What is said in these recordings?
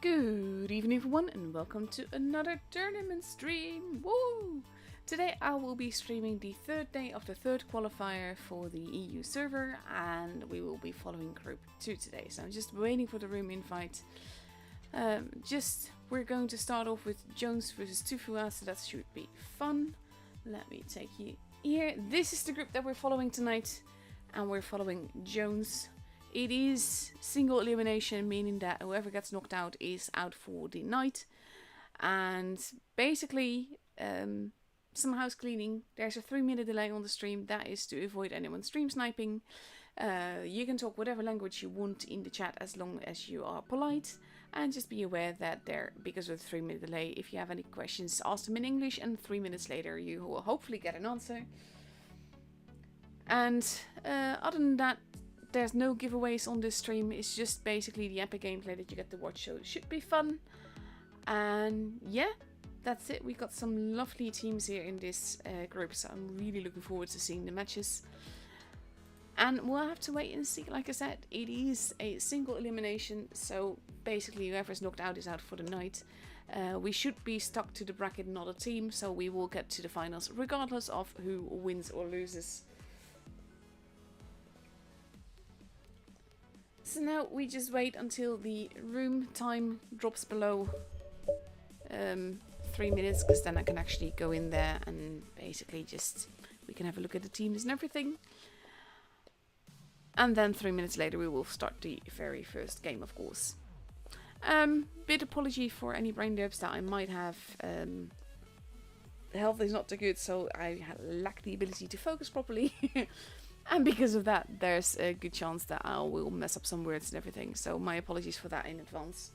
Good evening everyone and welcome to another tournament stream. Woo! Today I will be streaming the third day of the third qualifier for the EU server and we will be following group 2 today. So I'm just waiting for the room invite. We're going to start off with Jones versus Tufua, so that should be fun. Let me take you here. This is the group that we're following tonight and we're following Jones. It is single elimination, meaning that whoever gets knocked out is out for the night. And basically, some house cleaning. There's a 3-minute delay on the stream. That is to avoid anyone stream sniping. You can talk whatever language you want in the chat as long as you are polite. And just be aware that because of the 3-minute delay, if you have any questions, ask them in English. And 3 minutes later, you will hopefully get an answer. And other than that, there's no giveaways on this stream. It's just basically the epic gameplay that you get to watch, so it should be fun. And yeah, that's it. We got some lovely teams here in this group, so I'm really looking forward to seeing the matches. And we'll have to wait and see. Like I said, it is a single elimination, so basically whoever's knocked out is out for the night. We should be stuck to the bracket, not a team, so we will get to the finals regardless of who wins or loses. So now we just wait until the room time drops below 3 minutes, because then I can actually go in there and basically we can have a look at the teams and everything. And then 3 minutes later we will start the very first game, of course. Bit apology for any brain derps that I might have. The health is not too good, so I lack the ability to focus properly. And because of that, there's a good chance that I will mess up some words and everything. So my apologies for that in advance.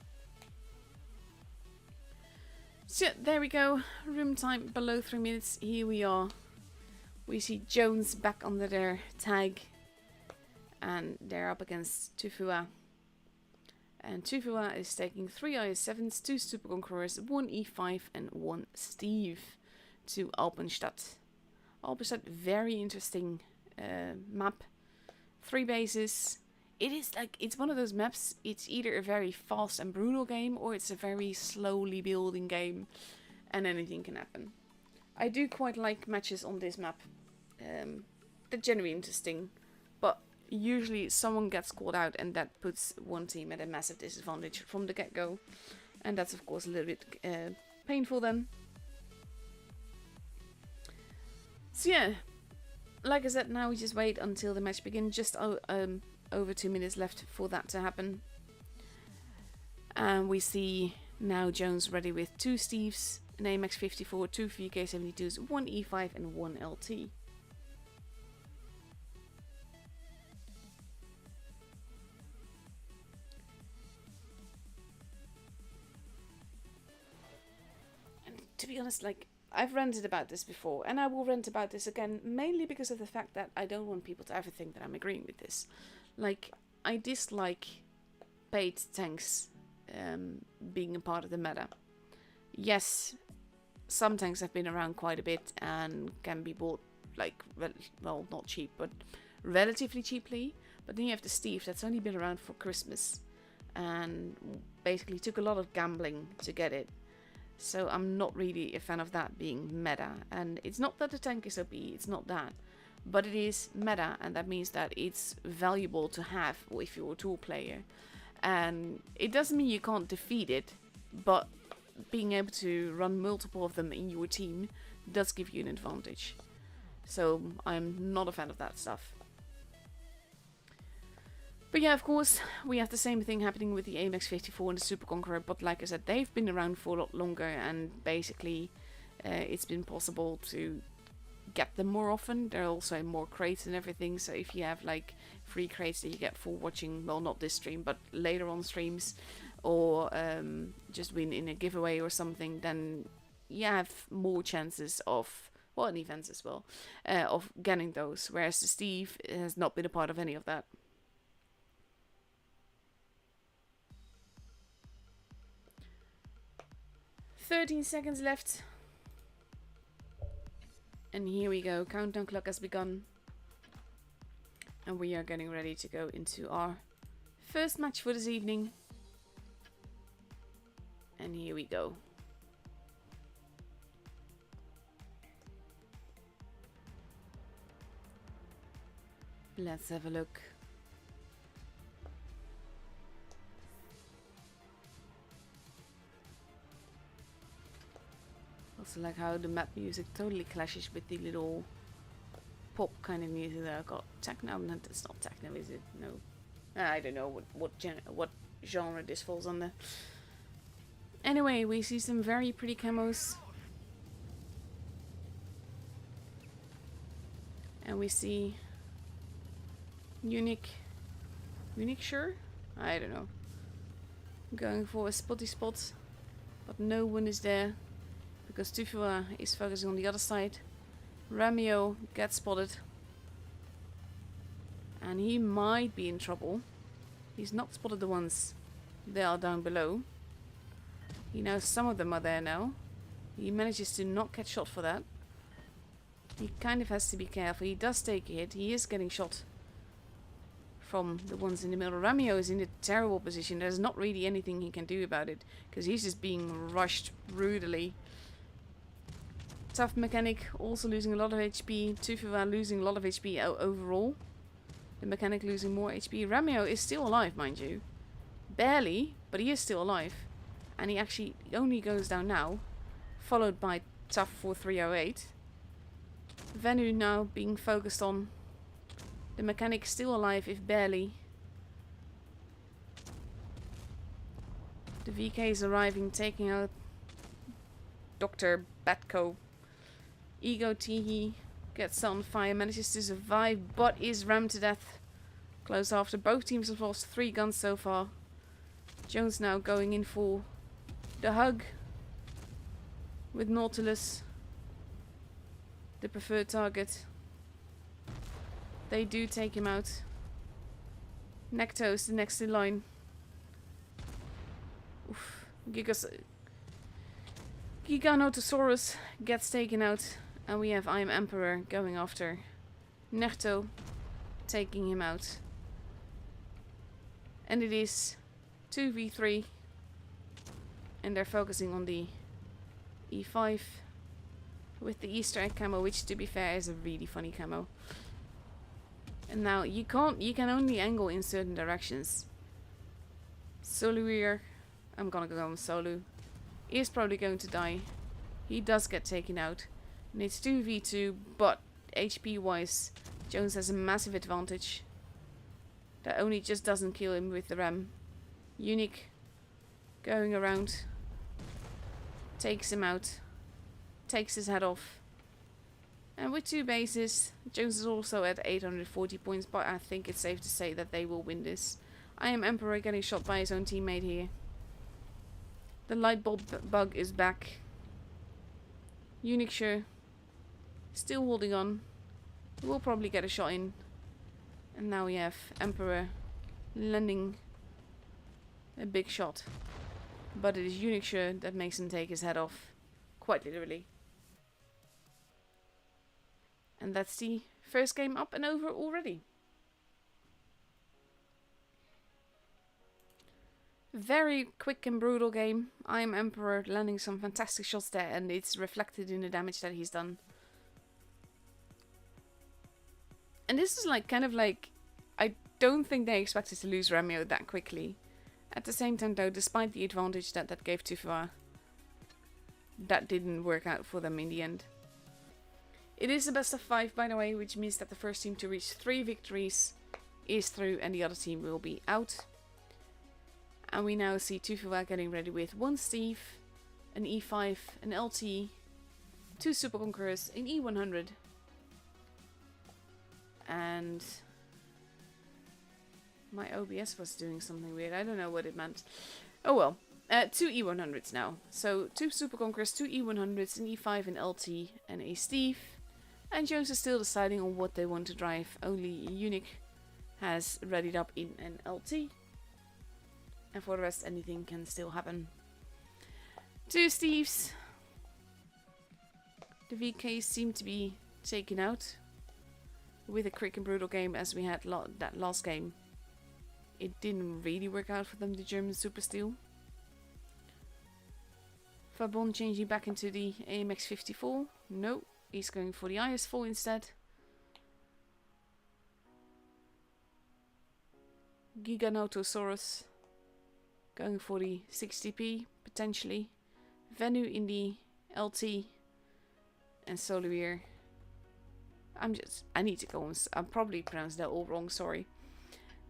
So there we go. Room time below 3 minutes. Here we are. We see Jones back under their tag. And they're up against Tufua. And Tufua is taking 3 IS7s, 2 Super Conquerors, 1 E5 and 1 Steve to Alpenstadt. Alpenstadt, very interesting map. 3 bases. It's one of those maps. It's either a very fast and brutal game or it's a very slowly building game and anything can happen. I do quite like matches on this map. They're generally interesting, but usually someone gets called out and that puts one team at a massive disadvantage from the get-go, and that's of course a little bit painful then. So yeah, like I said, now we just wait until the match begins. Just over 2 minutes left for that to happen. And we see now Jones ready with 2 Steves, an AMX54, 2 VK72s, 1 E5 and 1 LT. And to be honest, I've ranted about this before, and I will rant about this again, mainly because of the fact that I don't want people to ever think that I'm agreeing with this. I dislike paid tanks being a part of the meta. Yes, some tanks have been around quite a bit and can be bought, well, not cheap, but relatively cheaply. But then you have the Steve that's only been around for Christmas and basically took a lot of gambling to get it. So I'm not really a fan of that being meta. And it's not that the tank is OP, it's not that. But it is meta, and that means that it's valuable to have if you're a tool player. And it doesn't mean you can't defeat it, but being able to run multiple of them in your team does give you an advantage. So I'm not a fan of that stuff. But yeah, of course, we have the same thing happening with the AMX54 and the Super Conqueror, but like I said, they've been around for a lot longer, and basically it's been possible to get them more often. There are also more crates and everything, so if you have free crates that you get for watching, well, not this stream, but later on streams, or just win in a giveaway or something, then you have more chances of, well, in events as well, of getting those, whereas the Steve has not been a part of any of that. "13 seconds left. And here we go. Countdown clock has begun. And we are getting ready to go into our first match for this evening. And here we go. Let's have a look. Also like how the map music totally clashes with the little pop kind of music that I got. Techno? No, it's not techno, is it? No. I don't know what genre this falls under. Anyway, we see some very pretty camos. And we see Unique, sure? I don't know. Going for a spotty spot, but no one is there because Tufua is focusing on the other side. Ramio gets spotted, and he might be in trouble. He's not spotted the ones that are down below. He knows some of them are there now. He manages to not get shot for that. He kind of has to be careful. He does take a hit. He is getting shot from the ones in the middle. Ramio is in a terrible position. There's not really anything he can do about it because he's just being rushed brutally. Tough Mechanic also losing a lot of HP. Tufua losing a lot of HP overall. The Mechanic losing more HP. Ramio is still alive, mind you. Barely, but he is still alive. And he actually only goes down now. Followed by Tough 4308. Venu now being focused on. The Mechanic still alive, if barely. The VK is arriving, taking out Dr. Batko. Ego Teehee gets on fire, manages to survive, but is rammed to death. Close after. Both teams have lost 3 guns so far. Jones now going in for the hug with Nautilus, the preferred target. They do take him out. Necto is the next in line. Oof. Giganotosaurus gets taken out. And we have I Am Emperor going after Necto, taking him out. And it is 2v3. And they're focusing on the E5 with the Easter egg camo, which to be fair is a really funny camo. And now you can only angle in certain directions. Soluir, I'm gonna go on Solu, is probably going to die. He does get taken out. And it's 2v2, but HP wise, Jones has a massive advantage. That only just doesn't kill him with the ram. Unique going around, takes him out, takes his head off. And with 2 bases, Jones is also at 840 points, but I think it's safe to say that they will win this. I Am Emperor getting shot by his own teammate here. The light bulb bug is back. Unique sure, still holding on. We'll probably get a shot in. And now we have Emperor landing a big shot. But it is Unique sure that makes him take his head off. Quite literally. And that's the first game up and over already. Very quick and brutal game. I Am Emperor landing some fantastic shots there, and it's reflected in the damage that he's done. And this is like kind of like, I don't think they expected to lose Ramio that quickly. At the same time though, despite the advantage that gave Tufua, that didn't work out for them in the end. It is a best of 5, by the way, which means that the first team to reach 3 victories is through and the other team will be out. And we now see Tufua getting ready with 1 Steve, an E5, an LT, 2 Super Conquerors, an E100, and my OBS was doing something weird. I don't know what it meant. Oh well. 2 E100s now. So 2 Super Conquerors, 2 E100s, an E5, an LT, and a Steve. And Jones is still deciding on what they want to drive. Only Unique has readied up in an LT. And for the rest, anything can still happen. 2 Steves. The VKs seem to be taken out. With a quick and brutal game as we had that last game. It didn't really work out for them, the German Super Steel. Fabon changing back into the AMX 54. No, he's going for the IS4 instead. Giganotosaurus going for the 60p potentially. Venu in the LT. And Soluir. I need to go on. I probably pronounced that all wrong, sorry.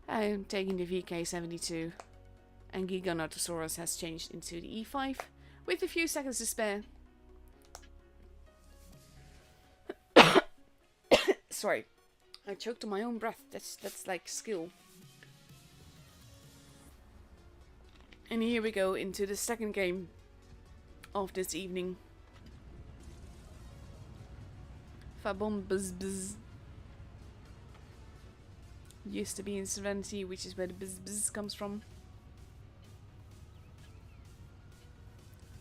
I'm taking the VK72. And Giganotosaurus has changed into the E5 with a few seconds to spare. Sorry. I choked on my own breath. That's like skill. And here we go into the second game of this evening. Fabon buzz buzz. Used to be in Serenity, which is where the buzz buzz comes from.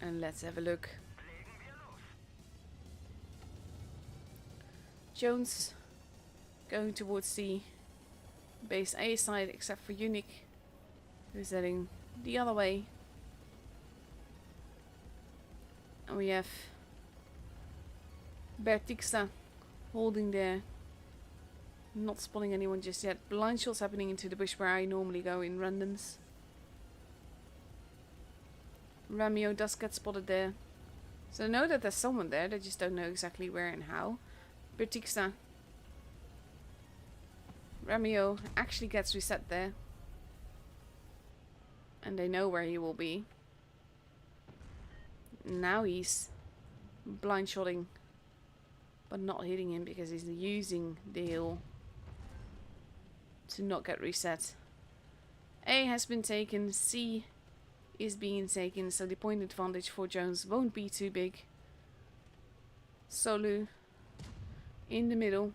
And let's have a look. Jones going towards the base A side, except for Unique, who's heading the other way. And we have Bertixa holding there, not spotting anyone just yet. Blind shots happening into the bush where I normally go in randoms. Ramio does get spotted there. So I know that there's someone there, they just don't know exactly where and how. Bertixa. Ramio actually gets reset there. And they know where he will be. Now he's blind shotting, but not hitting him because he's using the hill to not get reset. A has been taken, C is being taken, so the point advantage for Jones won't be too big. Solu in the middle.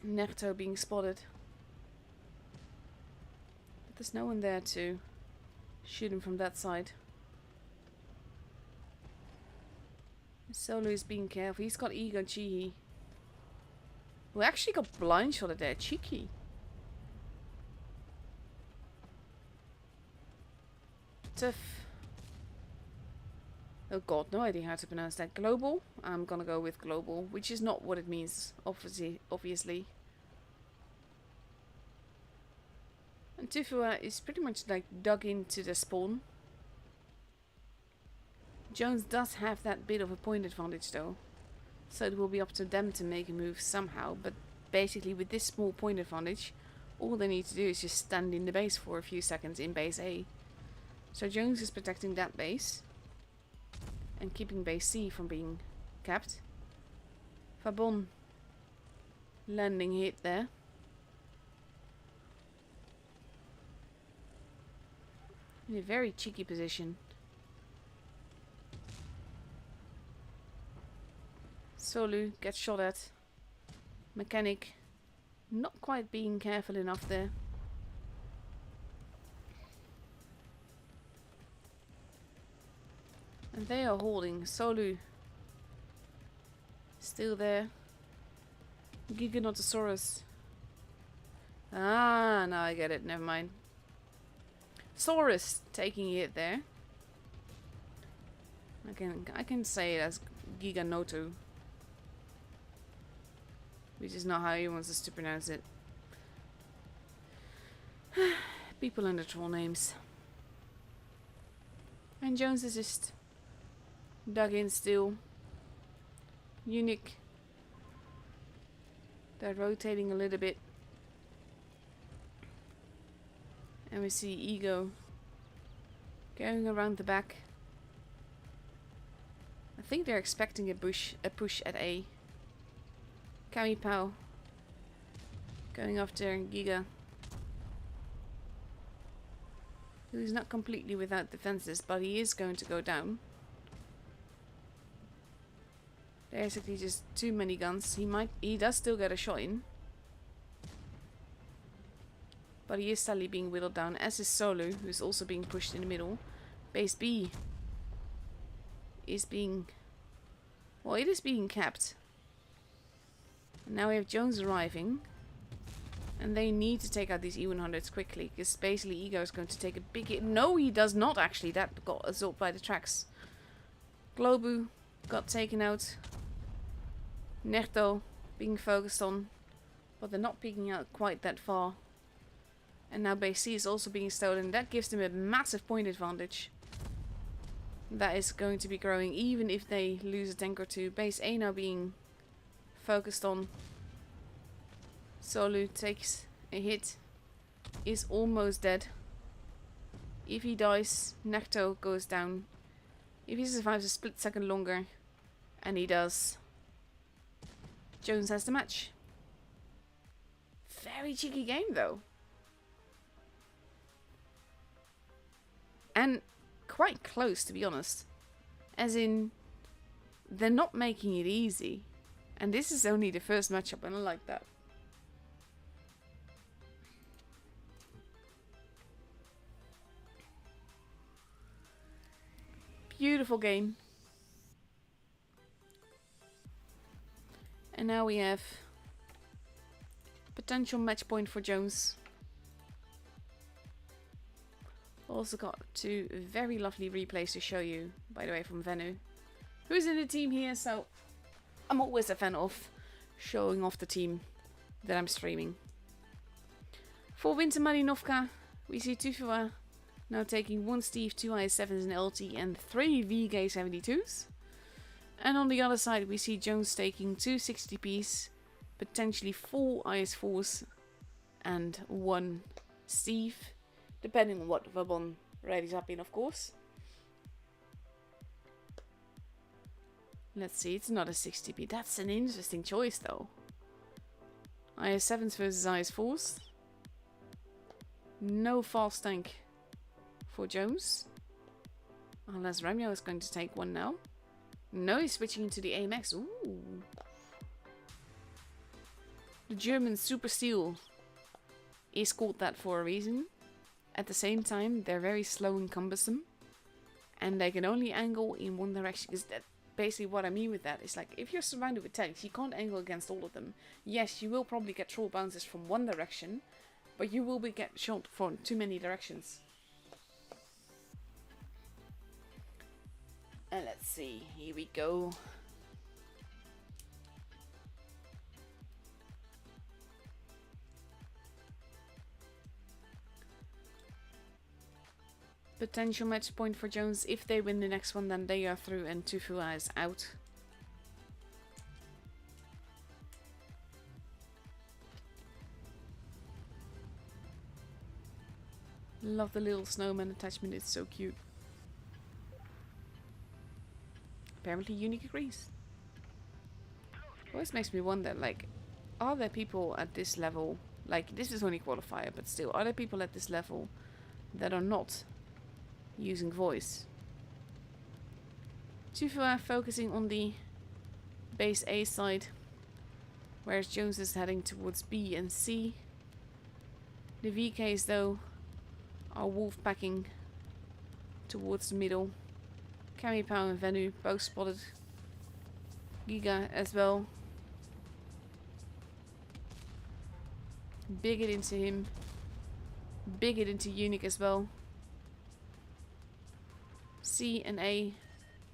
Nerto being spotted. But there's no one there to shoot him from that side. Solo is being careful. He's got Ego Chihi. We actually got blind shotted there. Cheeky. Tough. Oh god, no idea how to pronounce that. Global? I'm gonna go with global, which is not what it means, obviously. And Tufua is pretty much like dug into the spawn. Jones does have that bit of a point advantage though, so it will be up to them to make a move somehow, but basically with this small point advantage, all they need to do is just stand in the base for a few seconds in base A. So Jones is protecting that base and keeping base C from being capped. Fabon landing hit there. In a very cheeky position. Solu gets shot at. Mechanic not quite being careful enough there. And they are holding. Solu still there. Giganotosaurus. Ah, now I get it. Never mind. Saurus taking it there. I can say it as Giganoto, which is not how he wants us to pronounce it. People under troll names. And Jones is just dug in still. Unique. They're rotating a little bit. And we see Ego going around the back. I think they're expecting a push at A. Kamipao going after Giga, who's not completely without defenses, but he is going to go down. Basically just too many guns. He does still get a shot in, but he is sadly being whittled down, as is Solo, who's also being pushed in the middle. Base B is being... well, it is being capped. And now we have Jones arriving. And they need to take out these E100s quickly, because basically Ego is going to take a big hit. No, he does not actually. That got absorbed by the tracks. Globu got taken out. Nerto being focused on, but they're not peeking out quite that far. And now base C is also being stolen. That gives them a massive point advantage. That is going to be growing even if they lose a tank or two. Base A now being focused on. Solu takes a hit. Is almost dead. If he dies, Necto goes down. If he survives a split second longer, and he does, Jones has the match. Very cheeky game though. And quite close, to be honest. As in, they're not making it easy. And this is only the first matchup, and I like that. Beautiful game. And now we have potential match point for Jones. Also got two very lovely replays to show you, by the way, from Venu, who's in the team here, so I'm always a fan of showing off the team that I'm streaming. For Winter Marinovka, we see Tufua now taking 1 Steve, 2 IS-7s in LT and 3 VK-72s. And on the other side we see Jones taking 2 60Ps, potentially 4 IS-4s and 1 Steve, depending on what Vabon readies up in, of course. Let's see, it's not a 60P. That's an interesting choice though. IS-7s versus IS-4s. No fast tank for Jones. Unless Ramyo is going to take one now. No, he's switching into the AMX. Ooh. The German Super Steel is called that for a reason. At the same time, they're very slow and cumbersome. And they can only angle in one direction. Because that basically what I mean with that is, like, if you're surrounded with tanks, you can't angle against all of them. Yes, you will probably get troll bounces from one direction, but you will be get shot from too many directions. And let's see, here we go. Potential match point for Jones. If they win the next one, then they are through and Tufua is out. Love the little snowman attachment, it's so cute. Apparently Unique agrees. Always makes me wonder, like, are there people at this level, like, this is only qualifier, but still, are there people at this level that are not using voice? Tufua focusing on the base A side, whereas Jones is heading towards B and C. The VKs, though, are wolf packing towards the middle. Kami Pao and Venu both spotted. Giga as well. Big hit into him. Big hit into Unique as well. C and A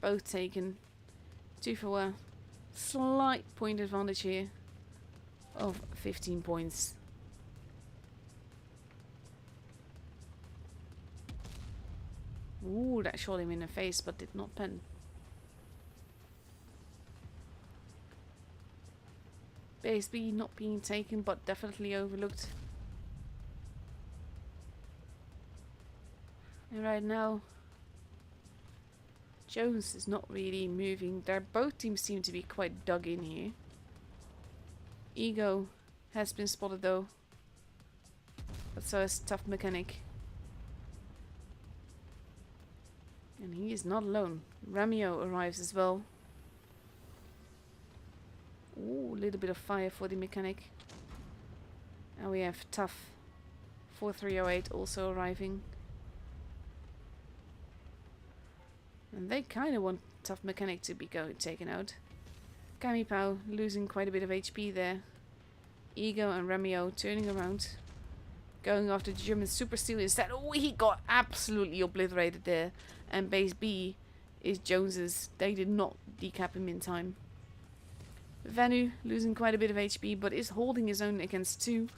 both taken. Tufua, slight point advantage here of 15 points. Ooh, that shot him in the face but did not pen. Base B not being taken but definitely overlooked. And right now Jones is not really moving. Both teams seem to be quite dug in here. Ego has been spotted though, but so is Tough Mechanic. And he is not alone. Ramio arrives as well. Ooh, a little bit of fire for the Mechanic. And we have Tough 4308 also arriving. And they kind of want Tough Mechanic to be taken out. Kami Pao losing quite a bit of HP there. Ego and Remio turning around. Going after the German Super Steel instead. Oh, he got absolutely obliterated there. And base B is Jones's. They did not decap him in time. Vanu losing quite a bit of HP, but is holding his own against 2.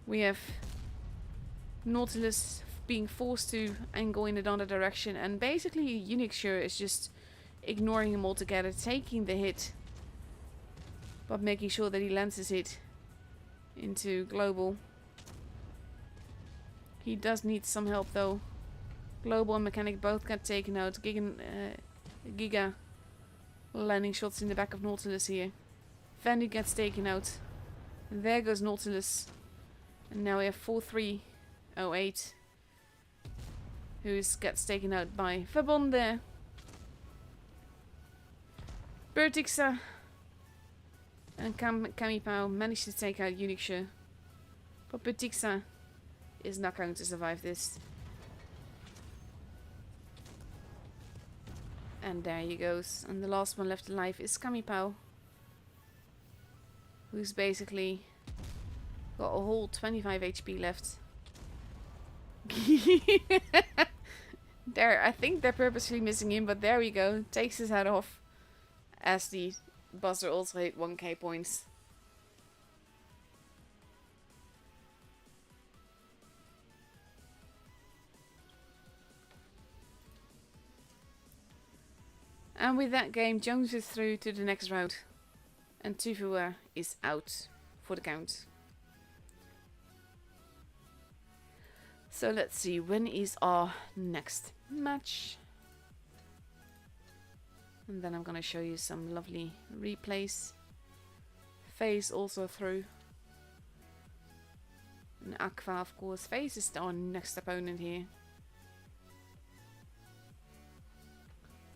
We have Nautilus being forced to angle in another direction, and basically Unixure is just ignoring him altogether, taking the hit, but making sure that he lands his hit into Global. He does need some help though. Global and Mechanic both got taken out. Giga landing shots in the back of Nautilus here. Vandy gets taken out. And there goes Nautilus. And now we have 4308. Who gets taken out by Fabon there. Bertixa and Kamipao managed to take out Unixure. But Bertixa is not going to survive this. And there he goes. And the last one left alive is Kamipao. Who's basically got a whole 25 HP left. There, I think they're purposely missing him, but there we go. Takes his head off. As the buzzer also hit 1k points. And with that game, Jones is through to the next round. And Tufua is out for the count. So let's see, when is our next match? And then I'm going to show you some lovely replays. FaZe also through. And Aqua, of course. FaZe is our next opponent here.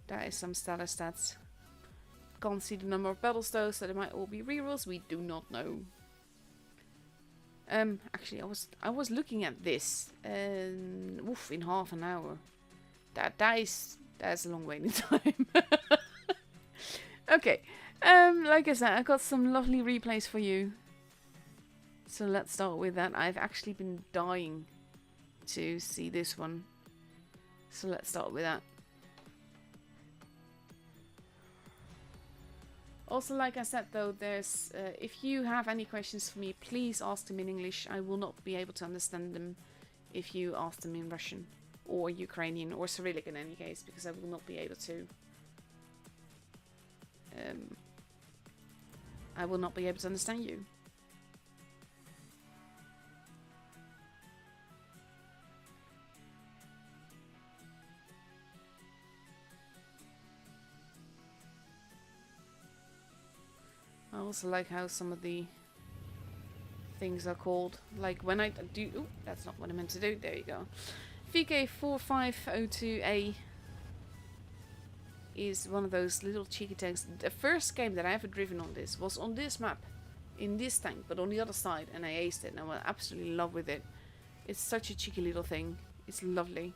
That is some stellar stats. Can't see the number of battles though, so they might all be rerolls. We do not know. Actually, I was looking at this. Oof, in half an hour. That's a long waiting time. Okay. Like I said, I got some lovely replays for you. So let's start with that. I've actually been dying to see this one. So let's start with that. Also, like I said though, there's if you have any questions for me, please ask them in English. I will not be able to understand them if you ask them in Russian or Ukrainian or Cyrillic in any case, because I will not be able to. I will not be able to understand you. I also like how some of the things are called. Like when I do... Ooh, that's not what I meant to do. There you go. VK4502A is one of those little cheeky tanks. The first game that I ever driven on this was on this map. In this tank, but on the other side. And I aced it and I was absolutely in love with it. It's such a cheeky little thing. It's lovely.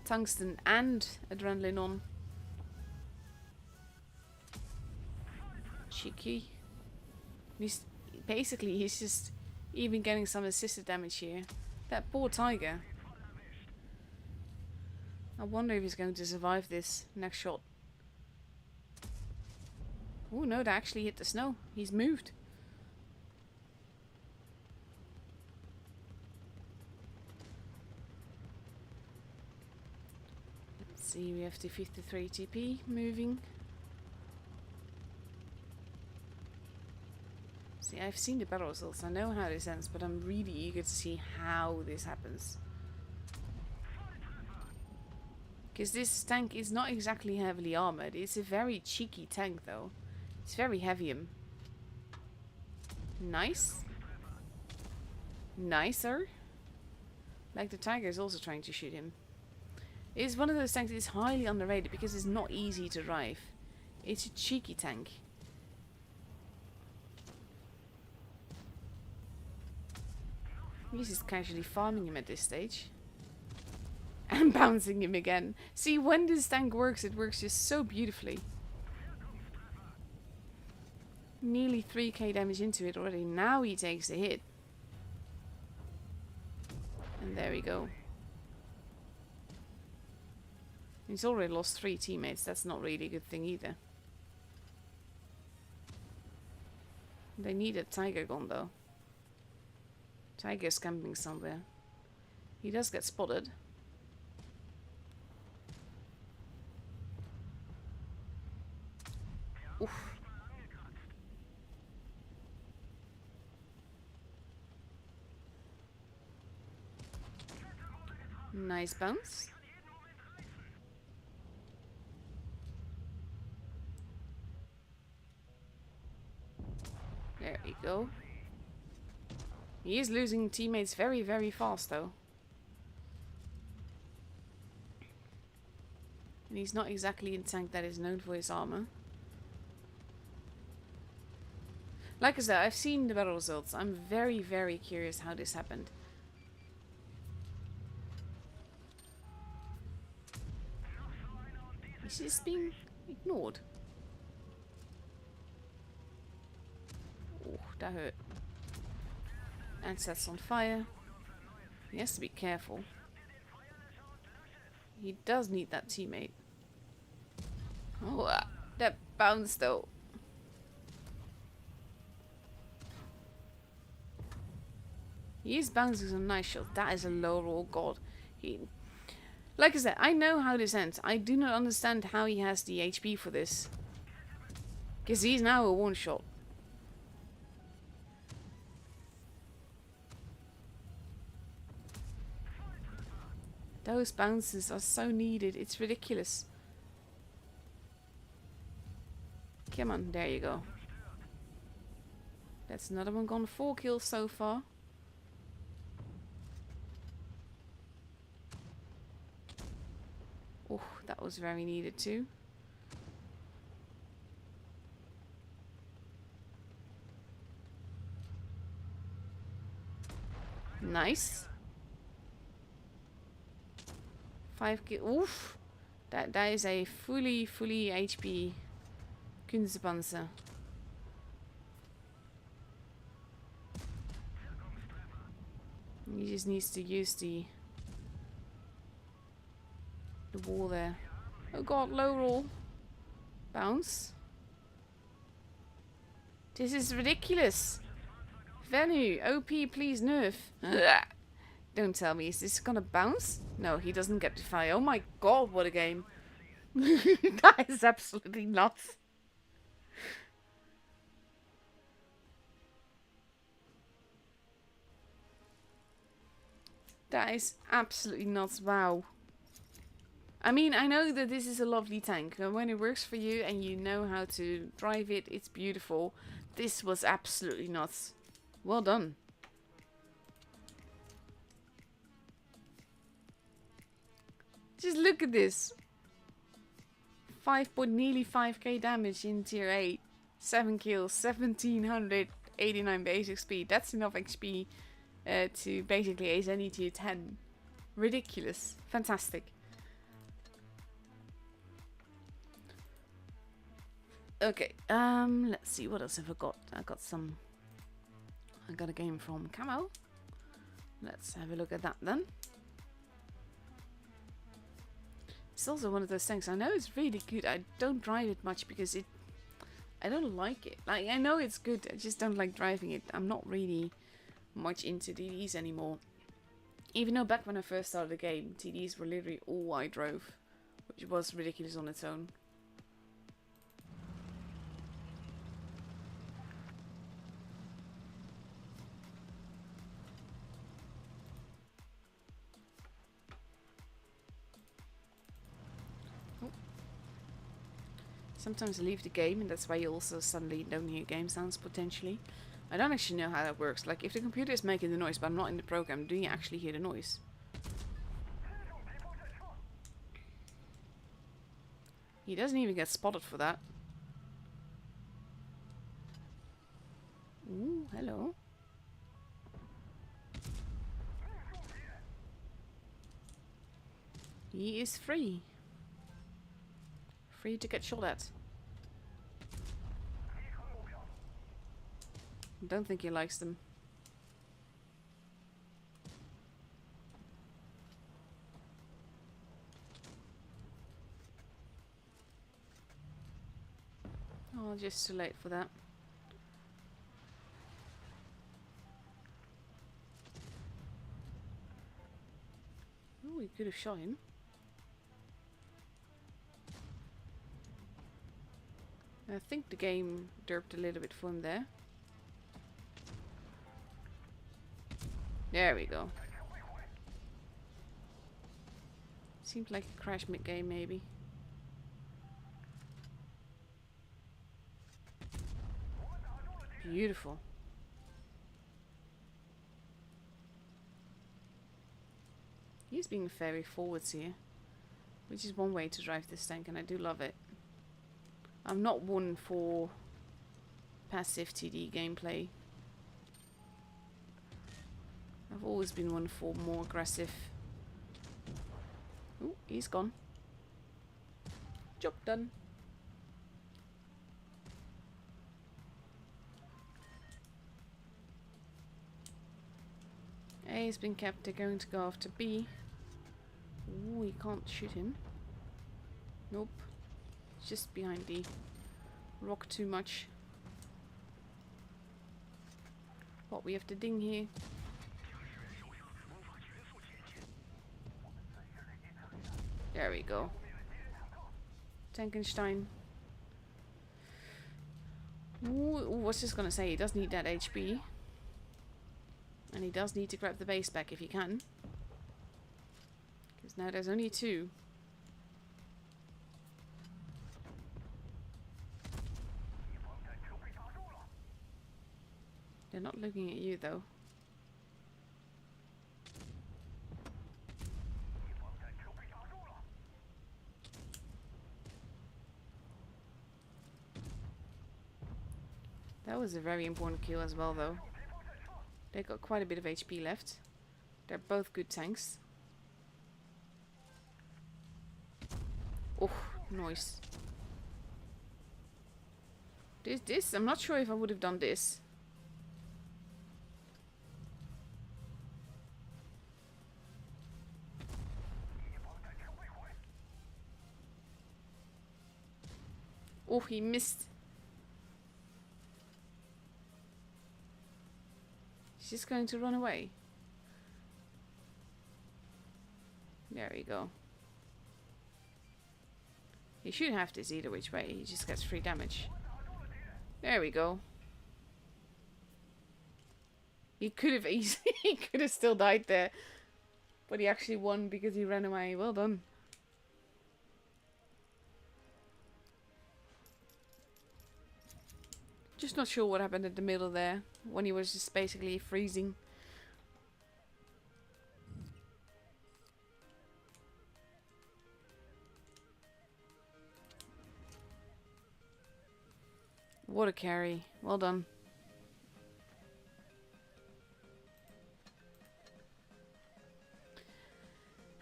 Tungsten and adrenaline on. Cheeky. He's just even getting some assisted damage here. That poor tiger. I wonder if he's going to survive this next shot. Oh no, that actually hit the snow. He's moved. Let's see, we have the 53 TP moving. See, I've seen the battle results, I know how this ends, but I'm really eager to see how this happens. Because this tank is not exactly heavily armored, it's a very cheeky tank though. It's very heavy. Nice. Nicer. Like the tiger is also trying to shoot him. It's one of those tanks that is highly underrated because it's not easy to drive. It's a cheeky tank. He's just casually farming him at this stage. And bouncing him again. See, when this tank works, it works just so beautifully. Nearly 3k damage into it already. Now he takes the hit. And there we go. He's already lost 3 teammates. That's not really a good thing either. They need a tiger gun though. Tiger's camping somewhere. He does get spotted. Oof. Nice bounce. There we go. He is losing teammates very, very fast though. And he's not exactly a tank that is known for his armor. Like I said, I've seen the battle results. I'm very, very curious how this happened. Is this being ignored? Oh, that hurt. And sets on fire. He has to be careful. He does need that teammate. Oh, that bounce though. He is bouncing some nice shots. That is a low roll, god. Like I said, I know how this ends. I do not understand how he has the HP for this. Because he's now a one shot. Those bounces are so needed. It's ridiculous. Come on, there you go. That's another one gone. 4 kills so far. Oh, that was very needed too. Nice. 5 kills. Oof. That is a fully HP Kunstpanzer. He just needs to use the wall there. Oh god, low roll. Bounce. This is ridiculous. Venu, OP, please nerf. Don't tell me, is this gonna bounce? No, he doesn't get to fire. Oh my god, what a game. That is absolutely nuts. That is absolutely nuts. Wow. I mean, I know that this is a lovely tank. And when it works for you and you know how to drive it, it's beautiful. This was absolutely nuts. Well done. Just look at this. Nearly 5k damage in tier 8. 7 kills, 1789 basic speed. That's enough XP to basically ace any tier 10. Ridiculous. Fantastic. Okay, let's see, what else have I got? I got a game from Camo. Let's have a look at that then. It's also one of those things, I know it's really good. I don't drive it much because I don't like it. Like, I know it's good, I just don't like driving it. I'm not really much into TDs anymore. Even though back when I first started the game, TDs were literally all I drove, which was ridiculous on its own. Sometimes I leave the game, and that's why you also suddenly don't hear game sounds, potentially. I don't actually know how that works. Like, if the computer is making the noise, but I'm not in the program, do you actually hear the noise? He doesn't even get spotted for that. Ooh, hello. He is free. Free to get shot at. I don't think he likes them. Oh, just too late for that. Oh, we could have shot him. I think the game derped a little bit for him there. There we go. Seemed like a crash mid-game, maybe. Beautiful. He's being very forwards here, which is one way to drive this tank, and I do love it. I'm not one for passive TD gameplay. I've always been one for more aggressive. Ooh, he's gone. Job done. A has been kept. They're going to go after B. Ooh, we can't shoot him. Nope. It's just behind D. Rock too much. What, we have to ding here. There we go. Tankenstein. Ooh, what's this gonna say? He does need that HP. And he does need to grab the base back if he can. Because now there's only two. They're not looking at you though. That was a very important kill as well though. They got quite a bit of HP left. They're both good tanks. Oh, nice. This, I'm not sure if I would have done this. Oh, he missed. He's just going to run away. There we go. He should have this either which way. He just gets free damage. There we go. He could have easily, he could have still died there. But he actually won because he ran away. Well done. Just not sure what happened in the middle there. When he was just basically freezing. What a carry. Well done.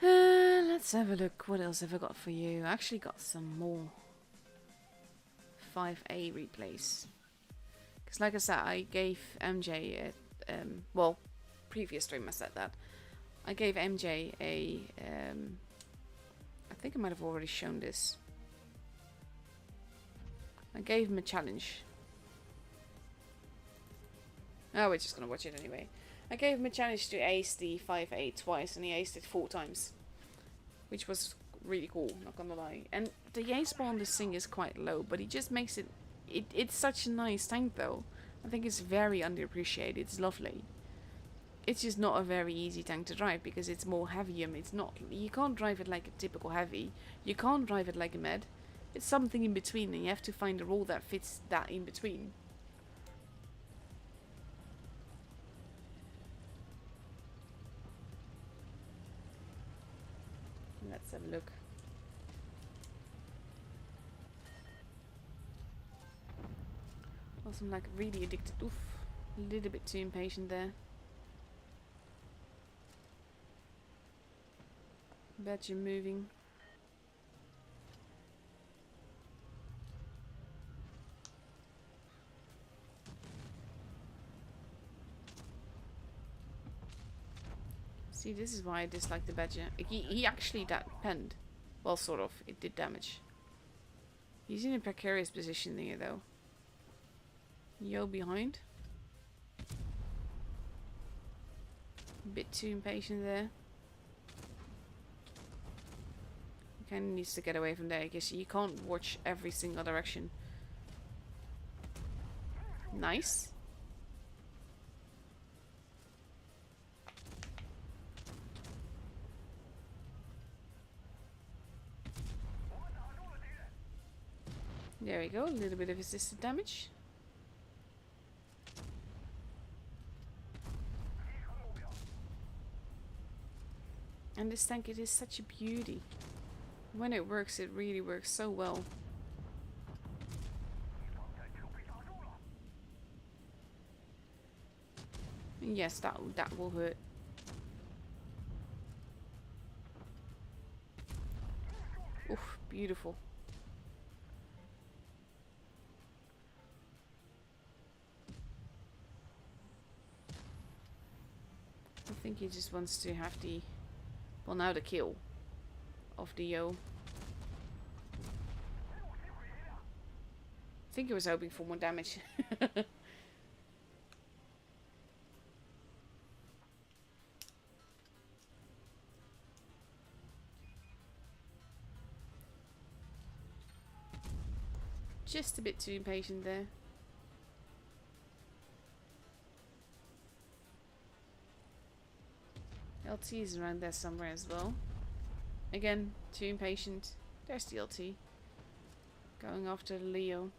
Let's have a look. What else have I got for you? I actually got some more 5A replays. Because like I said, I gave MJ well, previous stream I said that. I gave MJ a I think I might have already shown this. I gave him a challenge. Oh, we're just gonna watch it anyway. I gave him a challenge to ace the 5A twice, and he aced it 4 times. Which was really cool, not gonna lie. And the ace bar on this thing is quite low, but he just makes it... It's such a nice tank though. I think it's very underappreciated. It's lovely. It's just not a very easy tank to drive because it's more heavium. It's not... You can't drive it like a typical heavy. You can't drive it like a med. It's something in between, and you have to find a role that fits that in between. Let's have a look. Also, I'm like really addicted. Oof, a little bit too impatient there. Bet you're moving. See, this is why I dislike the badger. He actually penned. Well, sort of. It did damage. He's in a precarious position here, though. Yo behind. A bit too impatient there. He kind of needs to get away from there. I guess you can't watch every single direction. Nice. There we go, a little bit of assisted damage. And this tank, it is such a beauty. When it works, it really works so well. And yes, that will hurt. Oof, beautiful. I think he just wants to have the, well, now the kill of the Yo. I think he was hoping for more damage. Just a bit too impatient there. LT is around there somewhere as well. Again, too impatient. There's the LT. Going after Leo.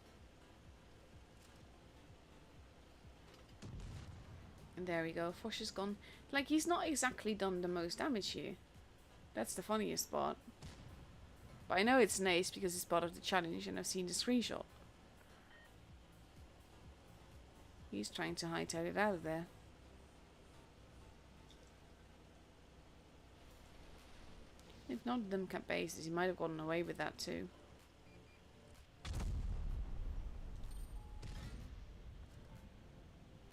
And there we go. Fosh is gone. Like, he's not exactly done the most damage here. That's the funniest part. But I know it's an ace because it's part of the challenge and I've seen the screenshot. He's trying to hightail it out of there. If none of them kept bases, he might have gotten away with that too.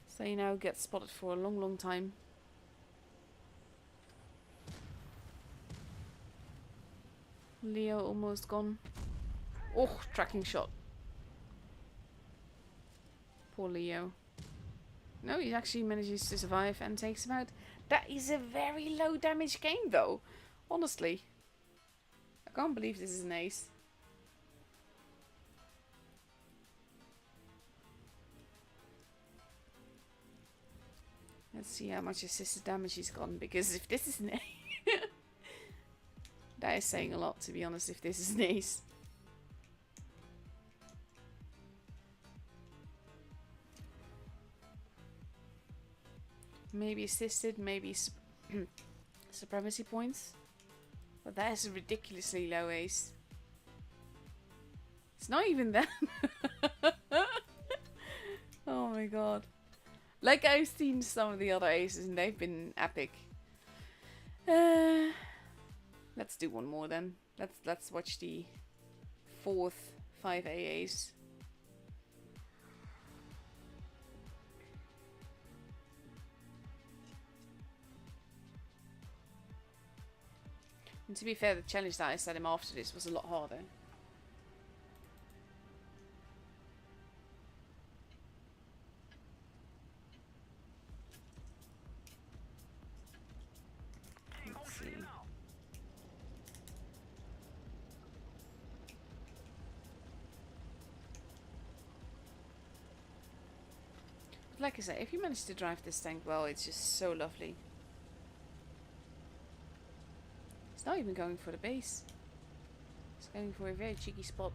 So you now get spotted for a long, long time. Leo almost gone. Oh, tracking shot. Poor Leo. No, he actually manages to survive and takes him out. That is a very low damage game though. Honestly. I can't believe this is an ace. Let's see how much assisted damage he's gotten, because if this is an ace... that is saying a lot, to be honest, if this is an ace. Maybe assisted, maybe supremacy points. But that is a ridiculously low ace. It's not even that. Oh my god. Like, I've seen some of the other aces and they've been epic. Let's do one more then. Let's watch the fourth 5A ace. And to be fair, the challenge that I set him after this was a lot harder. Let's see. But like I said, if you manage to drive this tank well, it's just so lovely. It's not even going for the base. It's going for a very cheeky spot.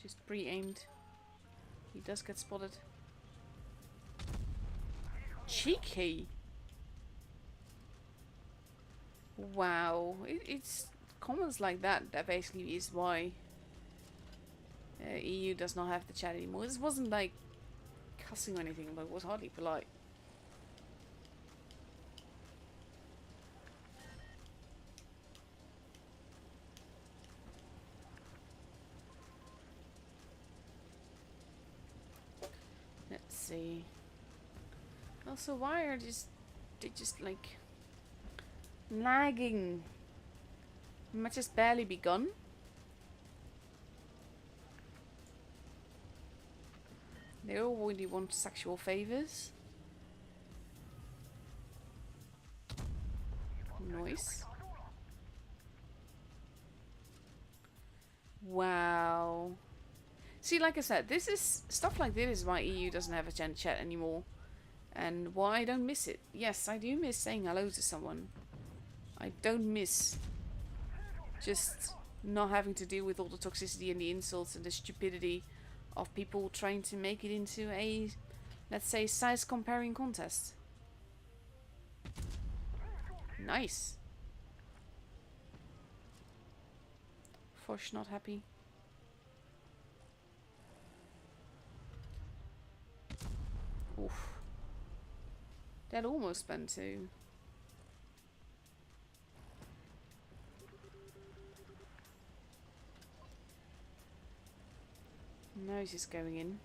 Just pre-aimed. He does get spotted. Cheeky! Wow. It's comments like that that basically is why EU does not have the chat anymore. This wasn't like cussing or anything, but it was hardly polite. Let's see. Also, why are they just like nagging? Might just barely begun. They already want sexual favors. Nice. Wow. See, like I said, this is stuff like this is why EU doesn't have a gen chat anymore. And why I don't miss it. Yes, I do miss saying hello to someone. I don't miss just not having to deal with all the toxicity and the insults and the stupidity of people trying to make it into a, let's say, size comparing contest. Nice. Fosh not happy. Oof. That almost spent too. Now he's just going in.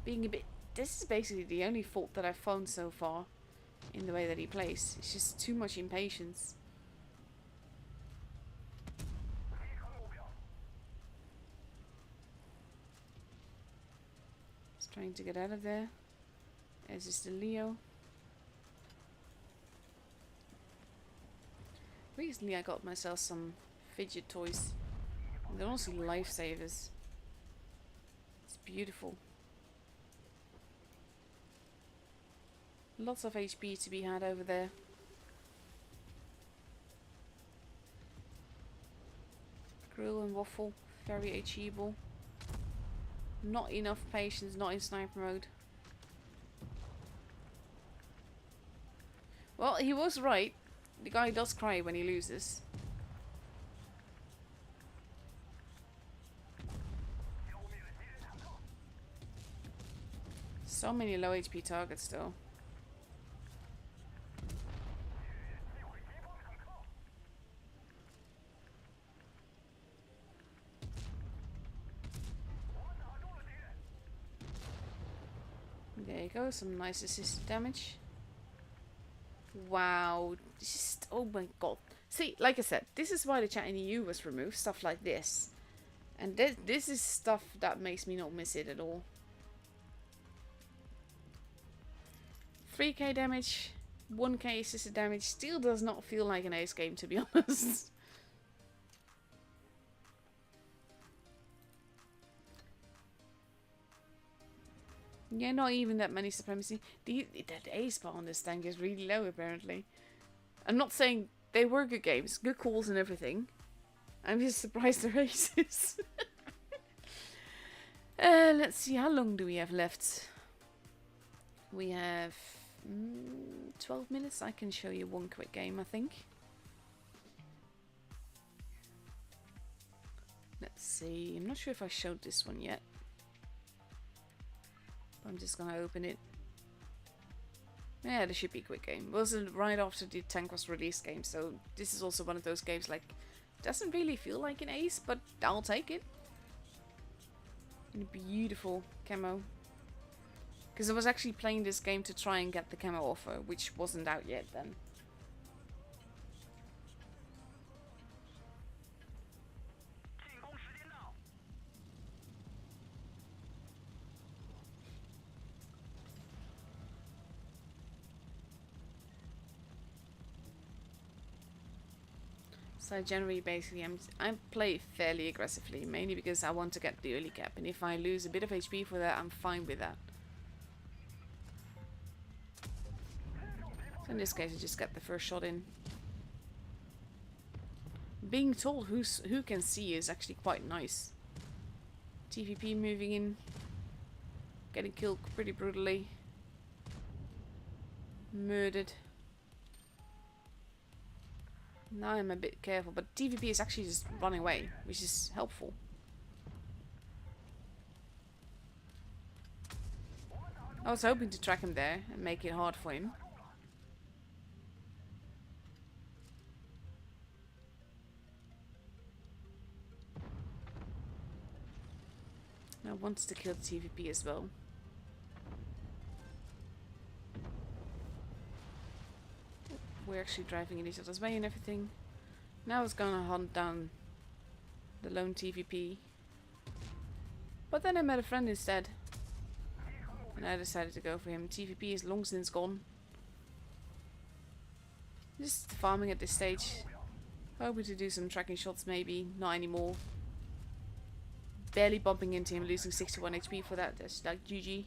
Being a bit... This is basically the only fault that I've found so far in the way that he plays. It's just too much impatience. He's trying to get out of there. As is the Leo. Recently I got myself some fidget toys. They're also lifesavers. It's beautiful. Lots of HP to be had over there. Grill and waffle, very achievable. Not enough patience, not in sniper mode. Well, he was right. The guy does cry when he loses. So many low HP targets though. There you go, some nice assisted damage. Wow, just, oh my god. See, like I said, this is why the chat in EU was removed, stuff like this. And this is stuff that makes me not miss it at all. 3k damage, 1k assisted damage, still does not feel like an ace game, to be honest. Yeah, not even that many supremacy. That ace bar on this tank is really low, apparently. I'm not saying they were good games, good calls and everything. I'm just surprised they're aces. Let's see, how long do we have left? We have 12 minutes. I can show you one quick game, I think. Let's see. I'm not sure if I showed this one yet. I'm just gonna open it. Yeah, this should be a quick game. It was right after the tank was released game, so this is also one of those games like doesn't really feel like an ace, but I'll take it. And a beautiful camo. Because I was actually playing this game to try and get the camo offer, which wasn't out yet then. So generally, basically, I play fairly aggressively, mainly because I want to get the early cap, and if I lose a bit of HP for that, I'm fine with that. So in this case, I just get the first shot in. Being told who can see is actually quite nice. TVP moving in, getting killed pretty brutally, murdered. Now I'm a bit careful, but TVP is actually just running away, which is helpful. I was hoping to track him there and make it hard for him. I wanted to kill the TVP as well. we're actually driving in each other's way and everything. Now I was gonna hunt down the lone TVP. But then I met a friend instead. And I decided to go for him. TVP is long since gone. Just farming at this stage. Hoping to do some tracking shots maybe. Not anymore. Barely bumping into him, losing 61 HP for that. That's like GG.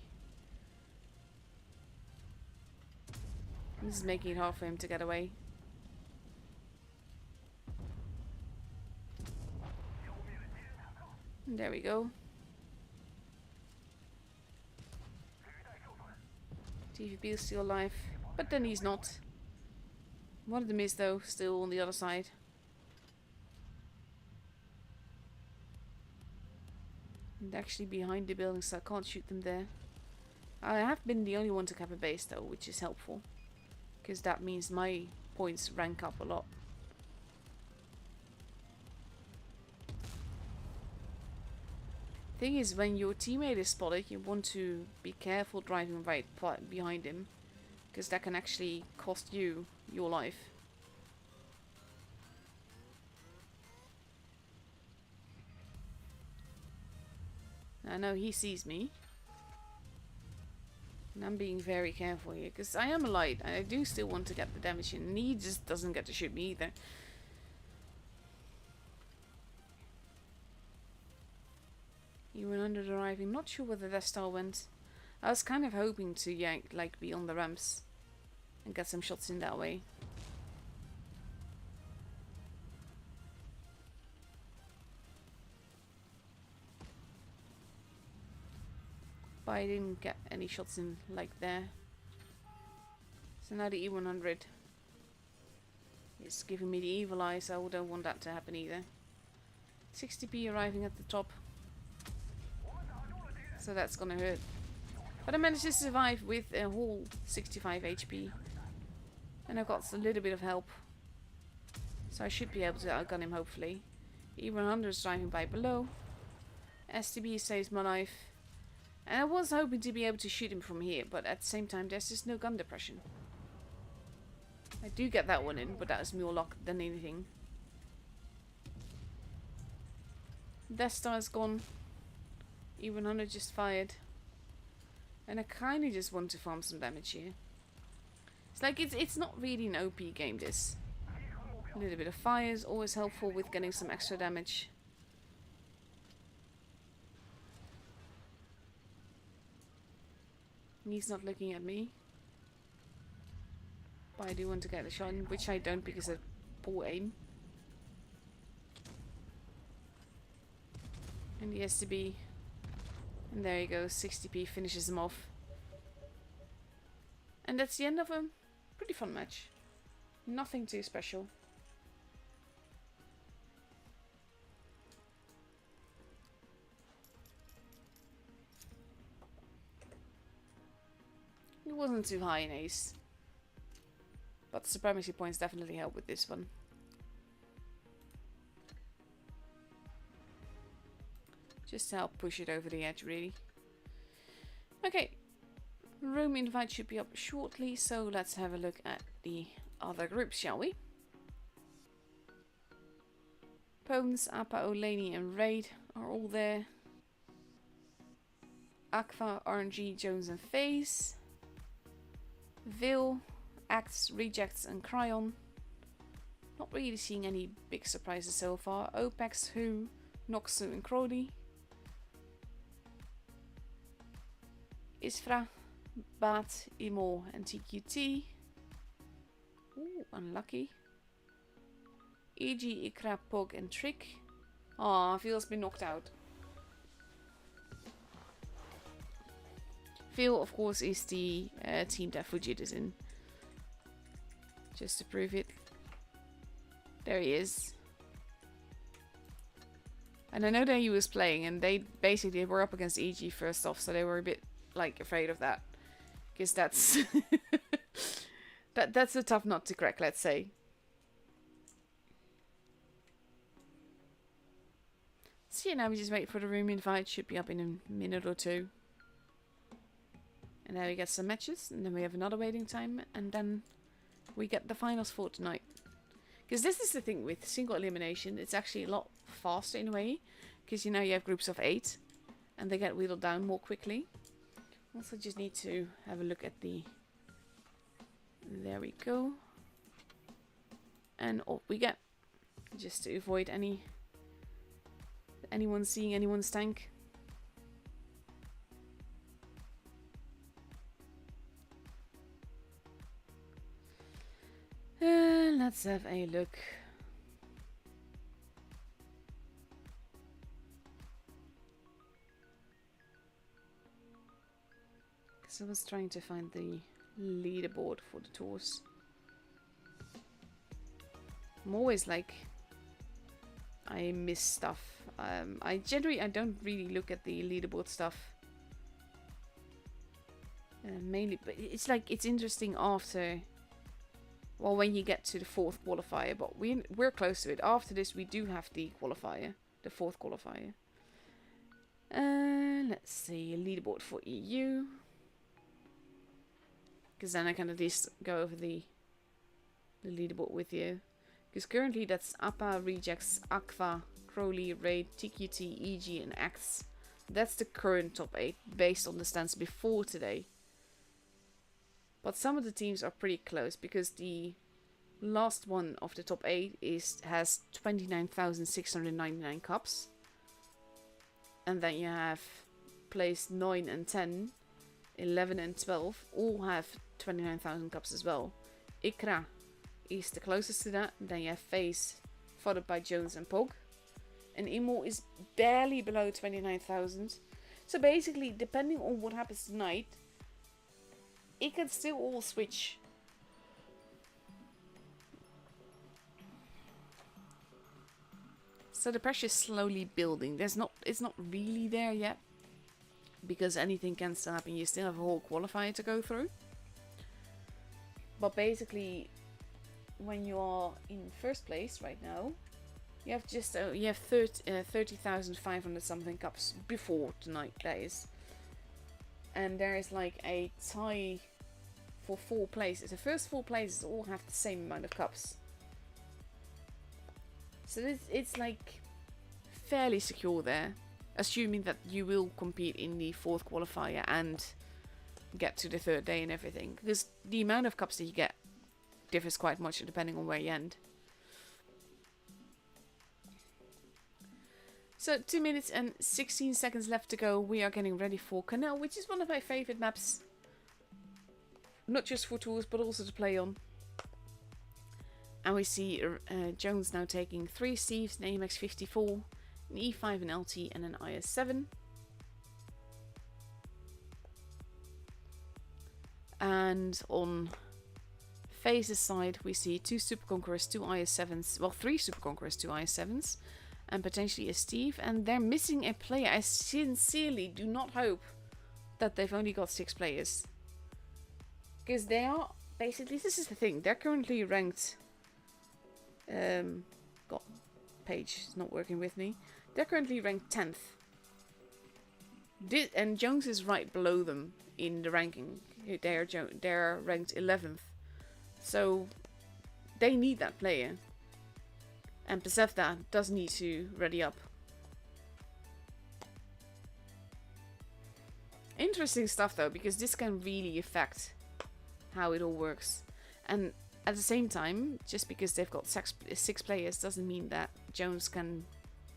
This is making it hard for him to get away. And there we go. TVP is still alive, but then he's not. One of them is though, still on the other side. And actually behind the building, so I can't shoot them there. I have been the only one to cap a base though, which is helpful. Because that means my points rank up a lot. Thing is, when your teammate is spotted, you want to be careful driving right behind him. Because that can actually cost you your life. I know he sees me. And I'm being very careful here, because I am a light, and I do still want to get the damage in, and he just doesn't get to shoot me either. E100 arriving, not sure whether that star went. I was kind of hoping to like be on the ramps and get some shots in that way. But I didn't get any shots in like there. So now the E100 is giving me the evil eye, so I don't want that to happen either. 60p arriving at the top. So that's gonna hurt. But I managed to survive with a whole 65 HP. And I've got a little bit of help. So I should be able to outgun him hopefully. E100 is driving by below. STB saves my life. And I was hoping to be able to shoot him from here, but at the same time there's just no gun depression. I do get that one in, but that is more luck than anything. Death Star is gone. E100 just fired. And I kinda just want to farm some damage here. It's like it's not really an OP game, this. A little bit of fire is always helpful with getting some extra damage. He's not looking at me. But I do want to get a shot in, which I don't because of poor aim. And the STB. And there you go, 60p finishes him off. And that's the end of a pretty fun match. Nothing too special. It wasn't too high in ace. But the supremacy points definitely help with this one. Just to help push it over the edge, really. Okay. Room invite should be up shortly, so let's have a look at the other groups, shall we? Pons, Appa, Olaney and Raid are all there. Aqua, RNG, Jones and FaZe. Vil, Acts, Rejects and Cryon. Not really seeing any big surprises so far. Opex, Who, Noxu and Crowley. Isfra, Bat, Imo and TQT. Ooh, unlucky. EG, Ikra, Pog and Trick. Aw, Vil's been knocked out. Vil, of course, is the team that Fujit is in. Just to prove it. There he is. And I know that he was playing, and they basically were up against EG first off, so they were a bit, like, afraid of that. Because that's... that's a tough nut to crack, let's say. So yeah, now we just wait for the room invite. Should be up in a minute or two. And then we get some matches, and then we have another waiting time, and then we get the finals for tonight. Because this is the thing with single elimination, it's actually a lot faster in a way. Because you know you have groups of 8 and they get whittled down more quickly. Also just need to have a look at the... There we go. And off we get. Just to avoid anyone seeing anyone's tank. Let's have a look. Because I was trying to find the leaderboard for the tours. I'm always like, I miss stuff. I don't really look at the leaderboard stuff. Mainly, but it's like, it's interesting after, well, when you get to the 4th qualifier, but we're close to it. After this, we do have the qualifier, the 4th qualifier. Let's see, leaderboard for EU. Because then I can at least go over the leaderboard with you. Because currently that's APA, Rejects, Aqua, Crowley, Raid, TQT, EG and X. That's the current top 8 based on the stands before today. But some of the teams are pretty close because the last one of the top 8 has 29,699 cups. And then you have place 9 and 10, 11 and 12 all have 29,000 cups as well. Ikra is the closest to that. Then you have FaZe, followed by Jones and Pog. And Imo is barely below 29,000. So basically, depending on what happens tonight, it can still all switch. So the pressure is slowly building. It's not really there yet. Because anything can still happen. You still have a whole qualifier to go through. But basically, when you are in first place right now, you have just 30,500 something cups before tonight, that is. And there is like a tie for 4 places. The first 4 places all have the same amount of cups. So it's like fairly secure there. Assuming that you will compete in the 4th qualifier and get to the 3rd day and everything. Because the amount of cups that you get differs quite much depending on where you end. So 2 minutes and 16 seconds left to go. We are getting ready for Canal, which is one of my favorite maps. Not just for tours, but also to play on. And we see Jones now taking 3 Steves, an AMX 54, an E5, an LT, and an IS7. And on FaZe's side, we see 2 Super Conquerors, 2 IS7s, well, 3 Super Conquerors, 2 IS7s, and potentially a Steve. And they're missing a player. I sincerely do not hope that they've only got 6 players. Because they are, basically, this is the thing, they're currently ranked, God, page is not working with me. They're currently ranked 10th. And Jones is right below them in the ranking. They're ranked 11th. So, they need that player. And Pesevda does need to ready up. Interesting stuff though, because this can really affect how it all works. And at the same time, just because they've got 6 players doesn't mean that Jones can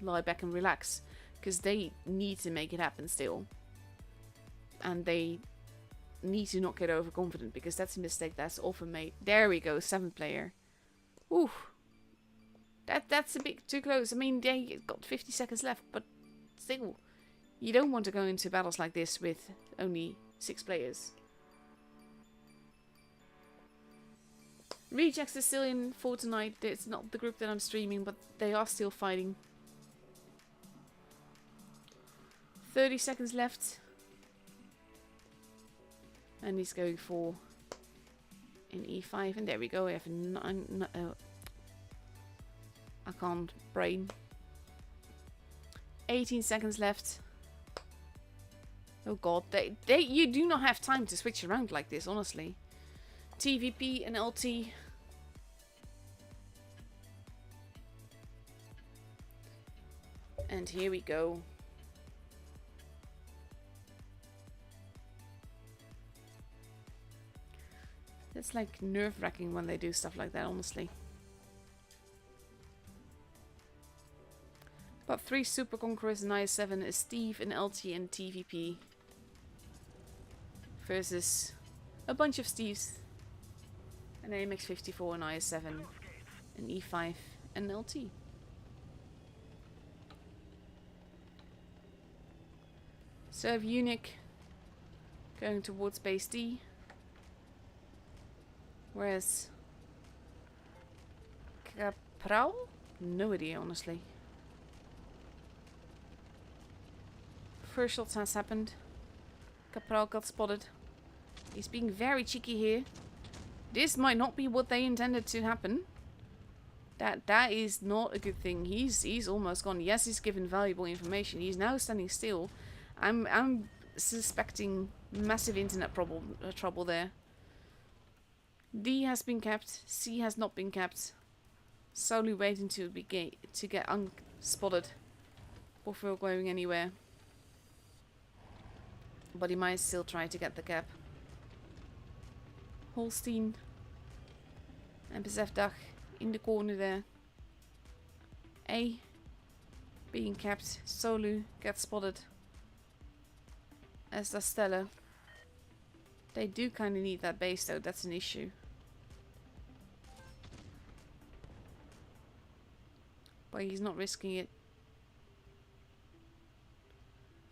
lie back and relax. Because they need to make it happen still. And they need to not get overconfident, because that's a mistake that's often made. There we go, 7th player. Ooh. That's a bit too close. I mean, they got 50 seconds left, but still. You don't want to go into battles like this with only 6 players. Rejects is still in for tonight. It's not the group that I'm streaming, but they are still fighting. 30 seconds left. And he's going for an E5. And there we go. We have I can't brain. 18 seconds left. Oh god. You do not have time to switch around like this, honestly. TVP and LT. And here we go. It's like nerve-wracking when they do stuff like that, honestly. But 3 Super Conquerors and IS-7 is Steve and LT and TVP. Versus a bunch of Steves. An AMX-54 and IS-7. An E5 and LT. Serve Unique. Going towards base D. Whereas Capral? No idea, honestly. First shots has happened. Capral got spotted. He's being very cheeky here. This might not be what they intended to happen. That is not a good thing. He's almost gone. Yes, he's given valuable information. He's now standing still. I'm suspecting massive internet trouble there. D has been capped. C has not been capped. Solely waiting to get unspotted before going anywhere. But he might still try to get the cap. Holstein and Besefdag in the corner there. A being capped. Solu gets spotted. As does Stella. They do kind of need that base though, that's an issue. But he's not risking it.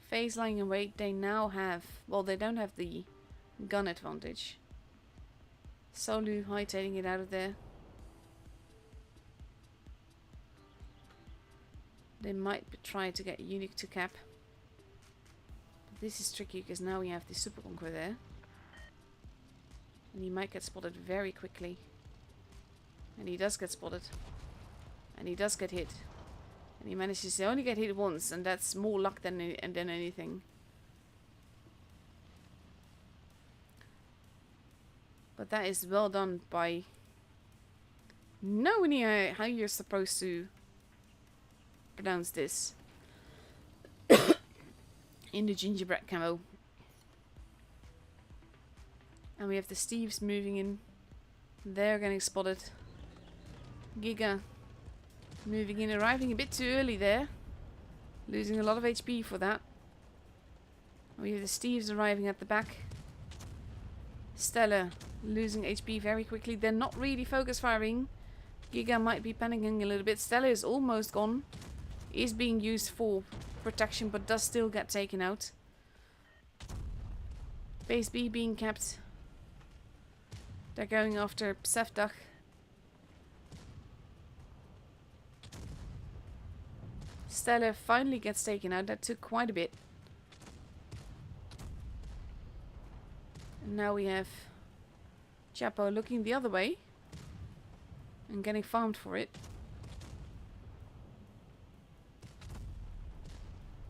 Phase lying in wait, they now have... Well, they don't have the gun advantage. Solu hightailing it out of there. They might try to get Unique to cap. But this is tricky because now we have the Super Conqueror there. And he might get spotted very quickly. And he does get spotted. And he does get hit. And he manages to only get hit once, and that's more luck than anything. But that is well done by knowing how you're supposed to pronounce this. In the gingerbread camo. And we have the Steves moving in. They're getting spotted. Giga moving in, arriving a bit too early there. Losing a lot of HP for that. We have the Steves arriving at the back. Stella losing HP very quickly. They're not really focus firing. Giga might be panicking a little bit. Stella is almost gone. Is being used for protection, but does still get taken out. Base B being kept. They're going after Besefdag. Stella finally gets taken out. That took quite a bit. And now we have Chapo looking the other way. And getting farmed for it.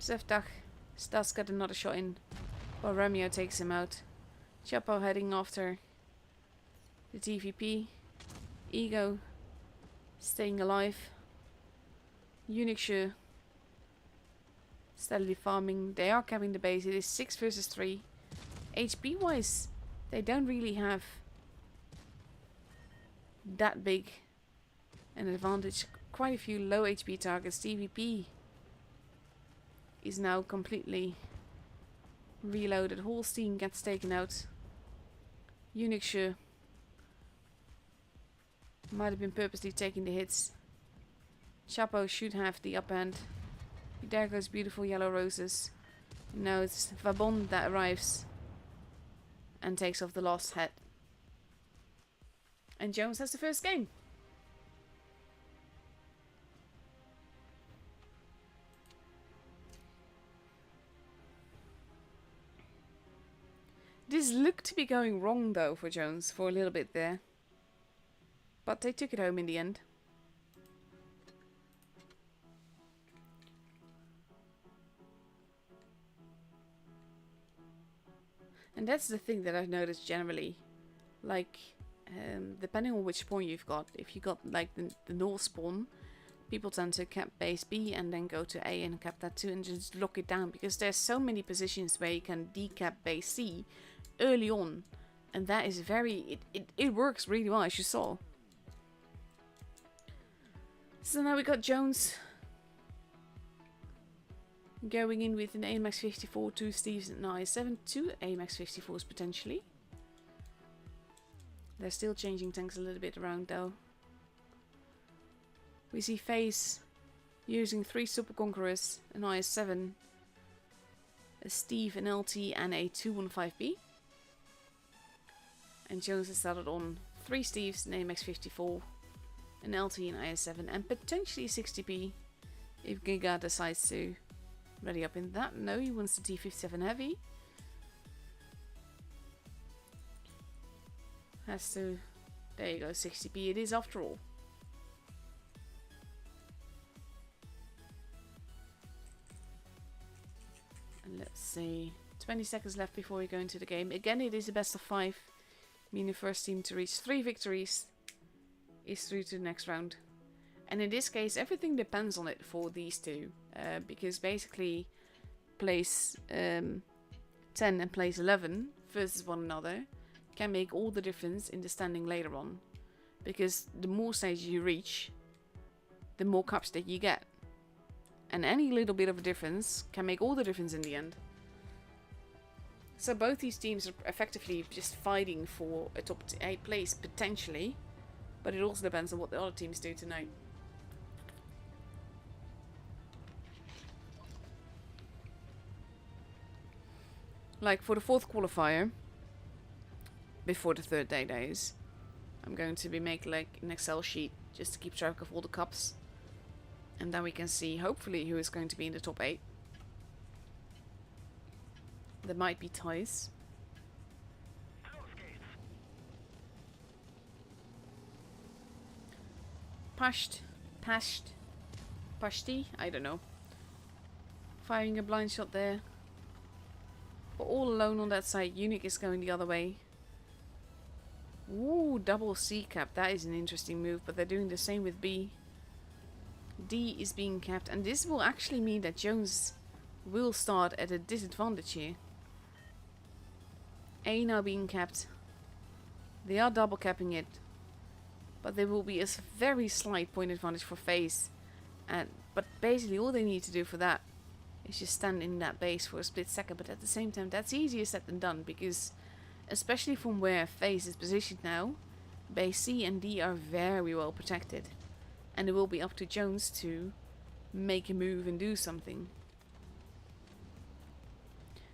Besefdag does get another shot in. While Romeo takes him out. Chapo heading after the TVP. Ego staying alive. Unixure steadily farming. They are capping the base. It is 6 versus 3. HP wise, they don't really have that big an advantage. Quite a few low HP targets. TVP is now completely reloaded. Holstein gets taken out. Unixure might have been purposely taking the hits. Chapo should have the upper hand. There goes beautiful yellow roses. Now it's Vabon that arrives and takes off the last head. And Jones has the first game. This looked to be going wrong though for Jones for a little bit there. But they took it home in the end. And that's the thing that I've noticed generally. Like, depending on which spawn you've got. If you got like the north spawn, people tend to cap base B and then go to A and cap that too and just lock it down, because there's so many positions where you can decap base C early on, and that is it works really well, as you saw. So now we got Jones going in with an AMX 54, 2 Steves and an IS7, 2 AMX 54s potentially. They're still changing tanks a little bit around though. We see FaZe using 3 Super Conquerors, an IS7, a Steve, an LT and a 215B. And Jones has started on 3 Steves, an AMX 54, an LT and IS7 and potentially a 60B if Giga decides to ready up in that. No, he wants the T57 heavy. Has to... There you go, 60B it is after all. And let's see, 20 seconds left before we go into the game. Again, it is a best of 5, meaning the first team to reach 3 victories is through to the next round. And in this case, everything depends on it for these two, because basically place 10 and place 11 versus one another can make all the difference in the standing later on, because the more stages you reach, the more cups that you get, and any little bit of a difference can make all the difference in the end. So both these teams are effectively just fighting for a top 8 place potentially, but it also depends on what the other teams do tonight. Like for the 4th qualifier, before the 3rd day days, I'm going to be making like an Excel sheet just to keep track of all the cups. And then we can see hopefully who is going to be in the top 8. There might be ties. Pashti, I don't know. Firing a blind shot there. But all alone on that side, Unique is going the other way. Ooh, double C cap, that is an interesting move, but they're doing the same with B. D is being capped, and this will actually mean that Jones will start at a disadvantage here. A now being capped. They are double capping it, but there will be a very slight point advantage for FaZe. But basically all they need to do for that is just stand in that base for a split second, but at the same time that's easier said than done, because especially from where FaZe is positioned now, base C and D are very well protected, and it will be up to Jones to make a move and do something.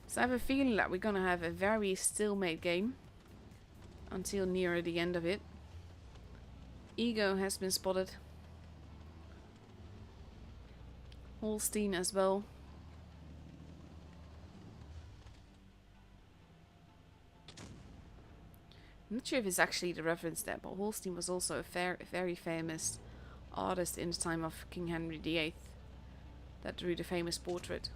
So I have a feeling that we're gonna have a very stalemate game until nearer the end of it. Ego has been spotted. Holstein as well. I'm not sure if it's actually the reference there, but Holstein was also a very famous artist in the time of King Henry VIII that drew the famous portrait.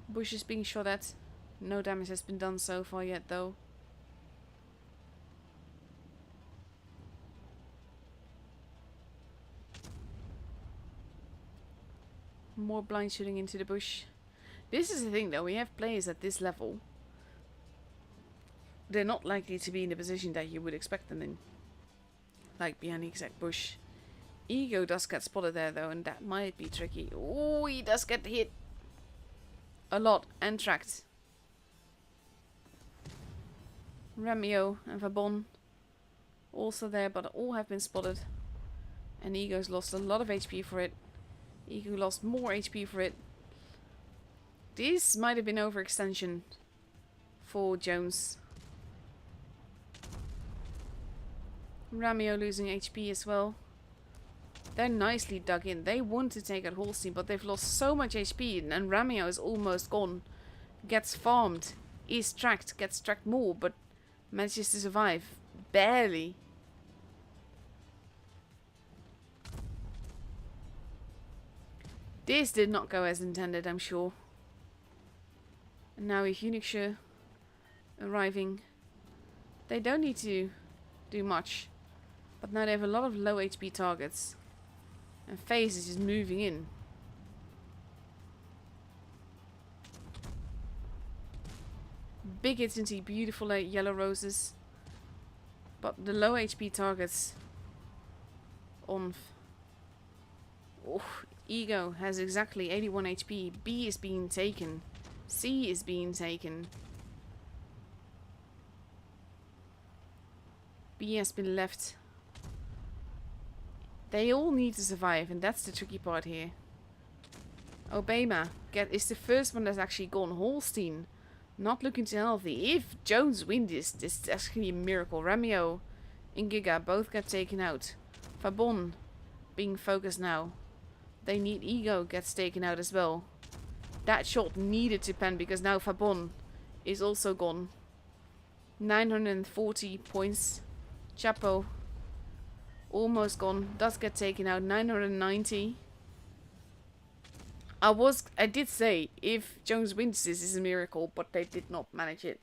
Bush is being shot at. No damage has been done so far yet though. More blind shooting into the bush. This is the thing though, we have players at this level. They're not likely to be in the position that you would expect them in. Like behind the exact bush. Ego does get spotted there though, and that might be tricky. Oh, he does get hit a lot and tracked. Ramio and Vabon also there, but all have been spotted. And Ego's lost a lot of HP for it. Ego lost more HP for it. This might have been overextension for Jones. Ramio losing HP as well. They're nicely dug in. They want to take out Holstein, but they've lost so much HP, and Ramio is almost gone. Gets farmed. Is tracked. Gets tracked more, but manages to survive. Barely. This did not go as intended, I'm sure. And now with Unixure arriving They don't need to do much. But now they have a lot of low HP targets. And FaZe is just moving in. Big hits into beautiful yellow roses. But the low HP targets on... Oh, Ego has exactly 81 HP. B is being taken. C is being taken. B has been left. They all need to survive, and that's the tricky part here. Obama is the first one that's actually gone. Holstein, not looking too healthy. If Jones wins this is actually a miracle. Ramio and Giga both get taken out. Fabon being focused now. They need Ego gets taken out as well. That shot needed to pen because now Fabon is also gone. 940 points. Chapo almost gone. Does get taken out. 990. I did say if Jones wins this is a miracle, but they did not manage it.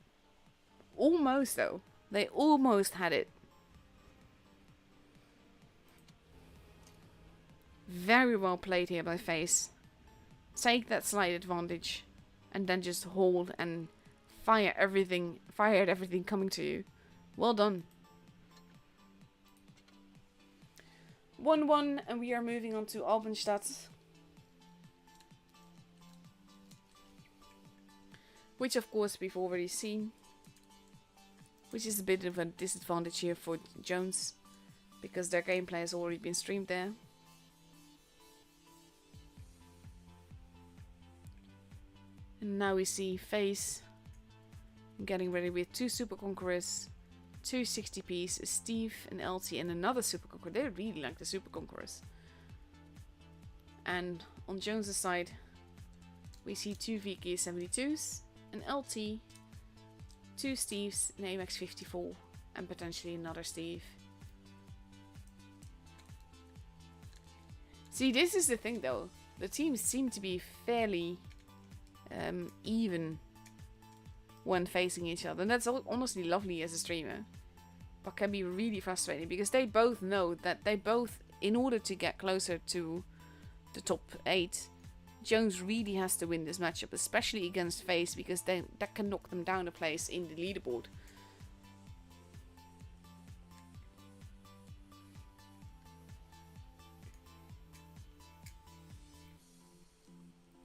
Almost though. They almost had it. Very well played here by FaZe. Take that slight advantage and then just hold and fire at everything coming to you. Well done. 1-1 and we are moving on to Albenstadt. Which of course we've already seen. Which is a bit of a disadvantage here for Jones. Because their gameplay has already been streamed there. And now we see FaZe getting ready with 2 Super Conquerors, 2 60Ps, a Steve, an LT, and another Super Conqueror. They really like the Super Conquerors. And on Jones' side, we see 2 VK72s, an LT, 2 Steves, an AMX 54, and potentially another Steve. See, this is the thing though. The teams seem to be fairly even when facing each other. And that's honestly lovely as a streamer. But can be really frustrating because they both know that they both, in order to get closer to the top 8, Jones really has to win this matchup, especially against FaZe, because that can knock them down a place in the leaderboard.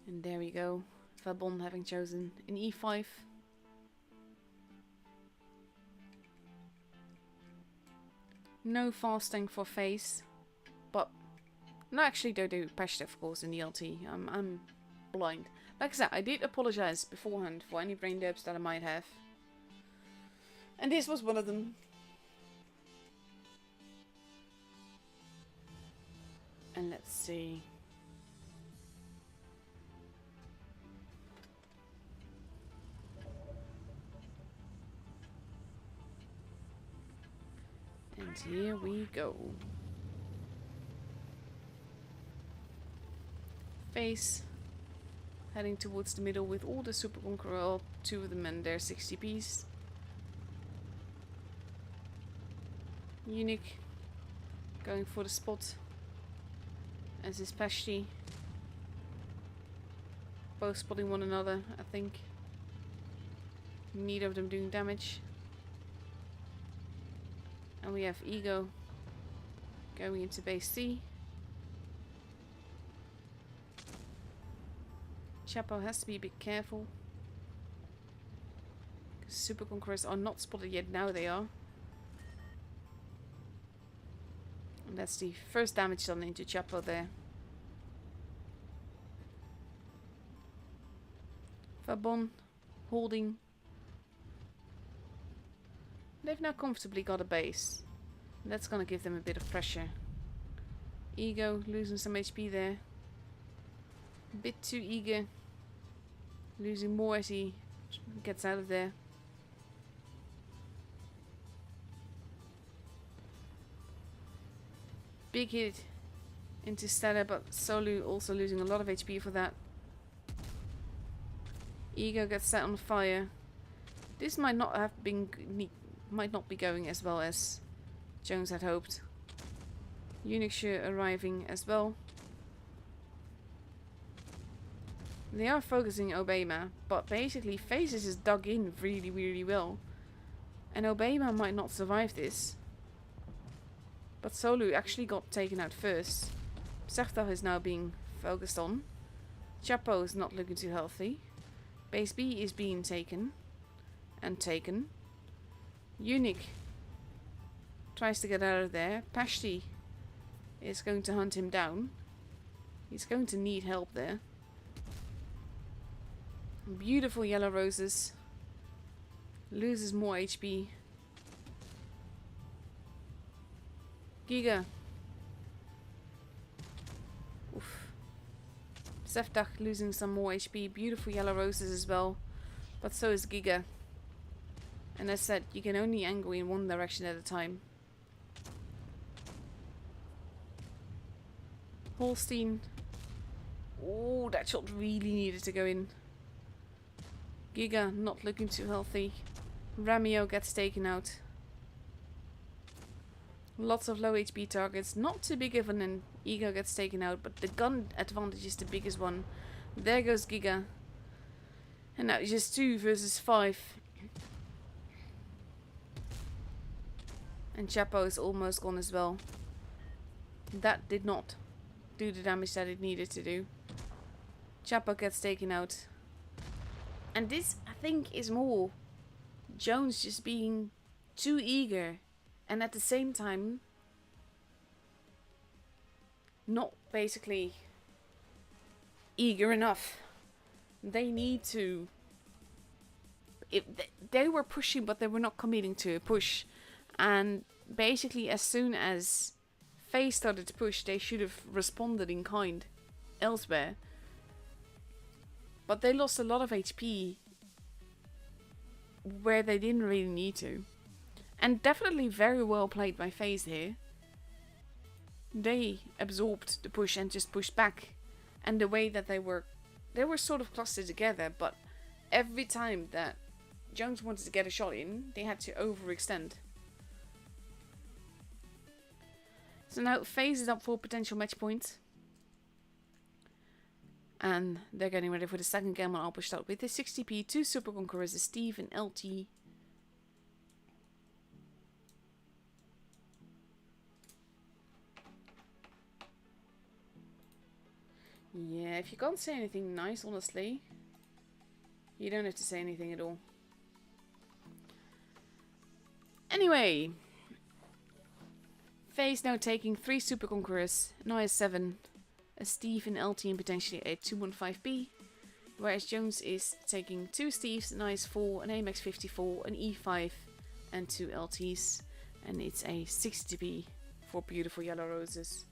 And there we go. Fabon having chosen an E5. No fasting for FaZe. But no, actually they do patched of course in the LT. I'm blind. Like I said, I did apologize beforehand for any brain dubs that I might have. And this was one of them. And let's see. And here we go. FaZe heading towards the middle with all the Super Conqueror, 2 of them and their 60Ps. Unique going for the spot as is Pashti. Both spotting one another, I think. Neither of them doing damage. And we have Ego going into base C. Chapo has to be a bit careful. Super Conquerors are not spotted yet, now they are. And that's the first damage done into Chapo there. Fabon holding. They've now comfortably got a base. That's gonna give them a bit of pressure. Ego losing some HP there. A bit too eager. Losing more as he gets out of there. Big hit into Stella, but Solu also losing a lot of HP for that. Ego gets set on fire. This might not have been might not be going as well as Jones had hoped. Unixure arriving as well. They are focusing Obama, but basically FaZe is dug in really, really well. And Obama might not survive this. But Solu actually got taken out first. Septach is now being focused on. Chapo is not looking too healthy. Base B is being taken. And taken. Unique tries to get out of there. Pashti is going to hunt him down. He's going to need help there. Beautiful yellow roses. Loses more HP. Giga. Oof. Septach losing some more HP. Beautiful yellow roses as well. But so is Giga. And as said, you can only angle in one direction at a time. Holstein. Oh, that shot really needed to go in. Giga not looking too healthy. Ramio gets taken out. Lots of low HP targets. Not too big of an Ego gets taken out, but the gun advantage is the biggest one. There goes Giga. And now it's just 2 versus 5. And Chapo is almost gone as well. That did not do the damage that it needed to do. Chapo gets taken out. And this, I think, is more Jones just being too eager. And at the same time, not basically eager enough. They need to... They were pushing, but they were not committing to a push. And basically, as soon as FaZe started to push, they should have responded in kind elsewhere. But they lost a lot of HP where they didn't really need to. And definitely very well played by FaZe here. They absorbed the push and just pushed back. And the way that they were sort of clustered together, but every time that Jones wanted to get a shot in, they had to overextend. So now FaZe is up for potential match point. And they're getting ready for the second game on Alpha Start with the 60p, 2 Super Conquerors, Steve and LT. Yeah, if you can't say anything nice, honestly, you don't have to say anything at all. Anyway, FaZe now taking 3 Super Conquerors, an IS-7, a Steve and LT, and potentially a 215B, whereas Jones is taking 2 Steves, an IS-4, an AMX-54, an E5, and 2 LTs, and it's a 60B for beautiful yellow roses.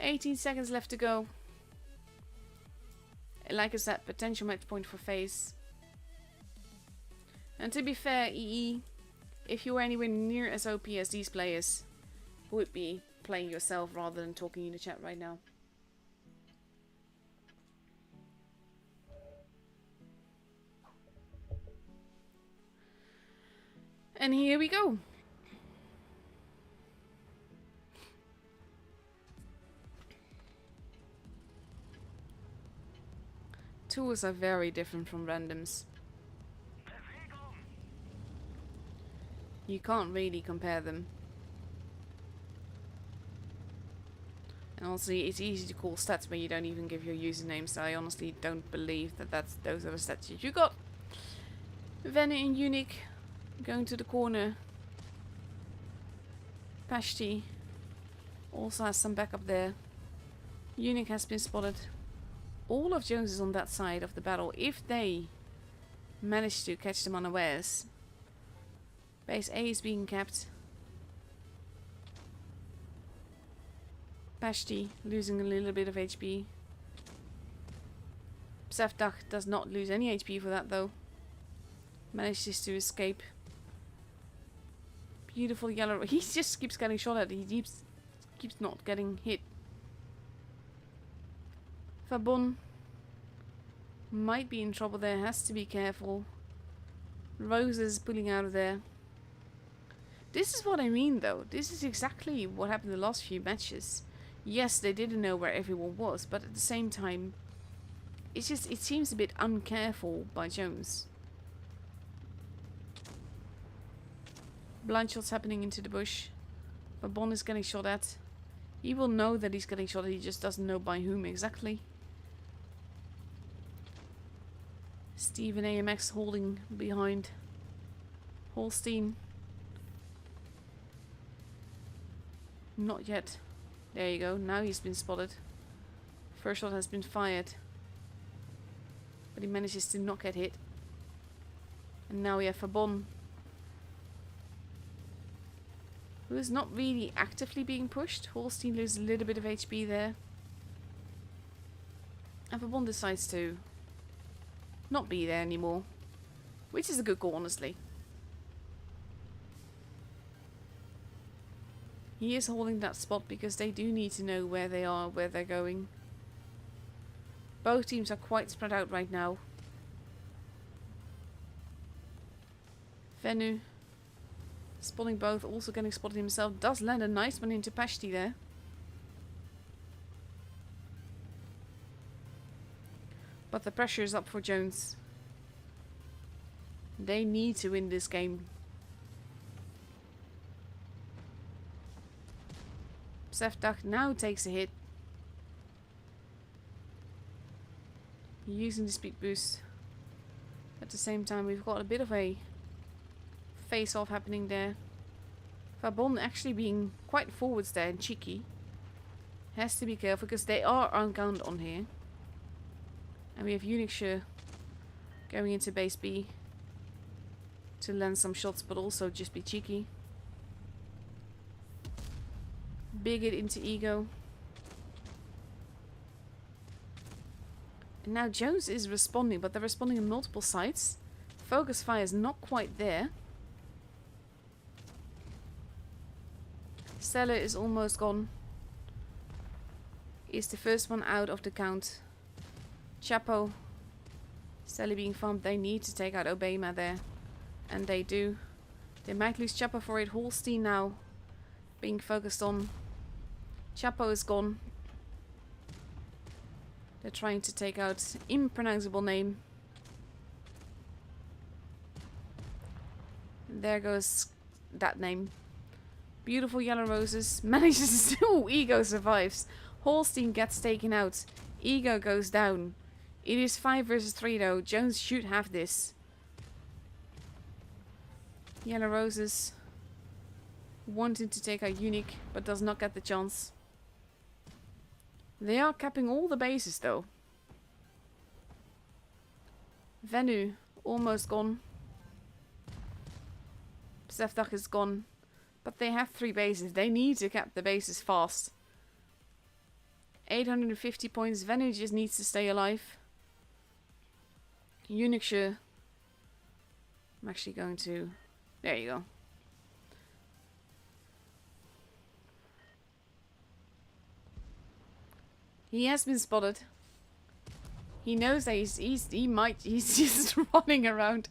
$18 seconds left to go. Like I said, potential match point for FaZe. And to be fair, EE, if you were anywhere near as OP as these players, would be playing yourself rather than talking in the chat right now. And here we go. Tools are very different from randoms. You can't really compare them. And also, it's easy to call stats where you don't even give your username, so I honestly don't believe that those are the stats that you got. Vena and Unique going to the corner. Pashti also has some backup there. Unique has been spotted. All of Jones is on that side of the battle. If they manage to catch them unawares. Base A is being kept. Pashti losing a little bit of HP. Septach does not lose any HP for that though. Manages to escape. Beautiful yellow. He just keeps getting shot at. He keeps not getting hit. Fabon Might be in trouble there. Has to be careful. Rose is pulling out of there. This is what I mean though. This is exactly what happened the last few matches. Yes, they didn't know where everyone was, but at the same time, it's just, it seems a bit uncareful by Jones. Blind shots happening into the bush. Babon is getting shot at. He will know that he's getting shot at, he just doesn't know by whom exactly. Steve and AMX holding behind. Holstein. Not yet. There you go, now he's been spotted. First shot has been fired. But he manages to not get hit. And now we have Fabon, who is not really actively being pushed. Holstein loses a little bit of HP there. And Fabon decides to not be there anymore. Which is a good call, honestly. He is holding that spot because they do need to know where they are, where they're going. Both teams are quite spread out right now. Venu, spotting both, also getting spotted himself, does land a nice one into Pashti there. But the pressure is up for Jones. They need to win this game. Sevdak now takes a hit. Using the speed boost. At the same time, we've got a bit of a face-off happening there. Fabon actually being quite forwards there and cheeky. Has to be careful because they are uncounted on here. And we have Unixure going into base B to land some shots, but also just be cheeky. Big hit into Ego. And now Jones is responding, but they're responding on multiple sides. Focus fire is not quite there. Stella is almost gone. Is the first one out of the count. Chapo. Stella being farmed. They need to take out Obama there. And they do. They might lose Chapo for it. Holstein now being focused on. Chapo is gone. They're trying to take out impronounceable name. There goes that name. Beautiful yellow roses. Manages to... Ooh, Ego survives. Holstein gets taken out. Ego goes down. It is 5 versus 3 though. Jones should have this. Yellow roses wanting to take out Unique, but does not get the chance. They are capping all the bases though. Venu almost gone. Sevdak is gone. But they have 3 bases. They need to cap the bases fast. 850 points. Venu just needs to stay alive. Unixure. I'm actually going to... There you go. He has been spotted. He knows that he's just running around.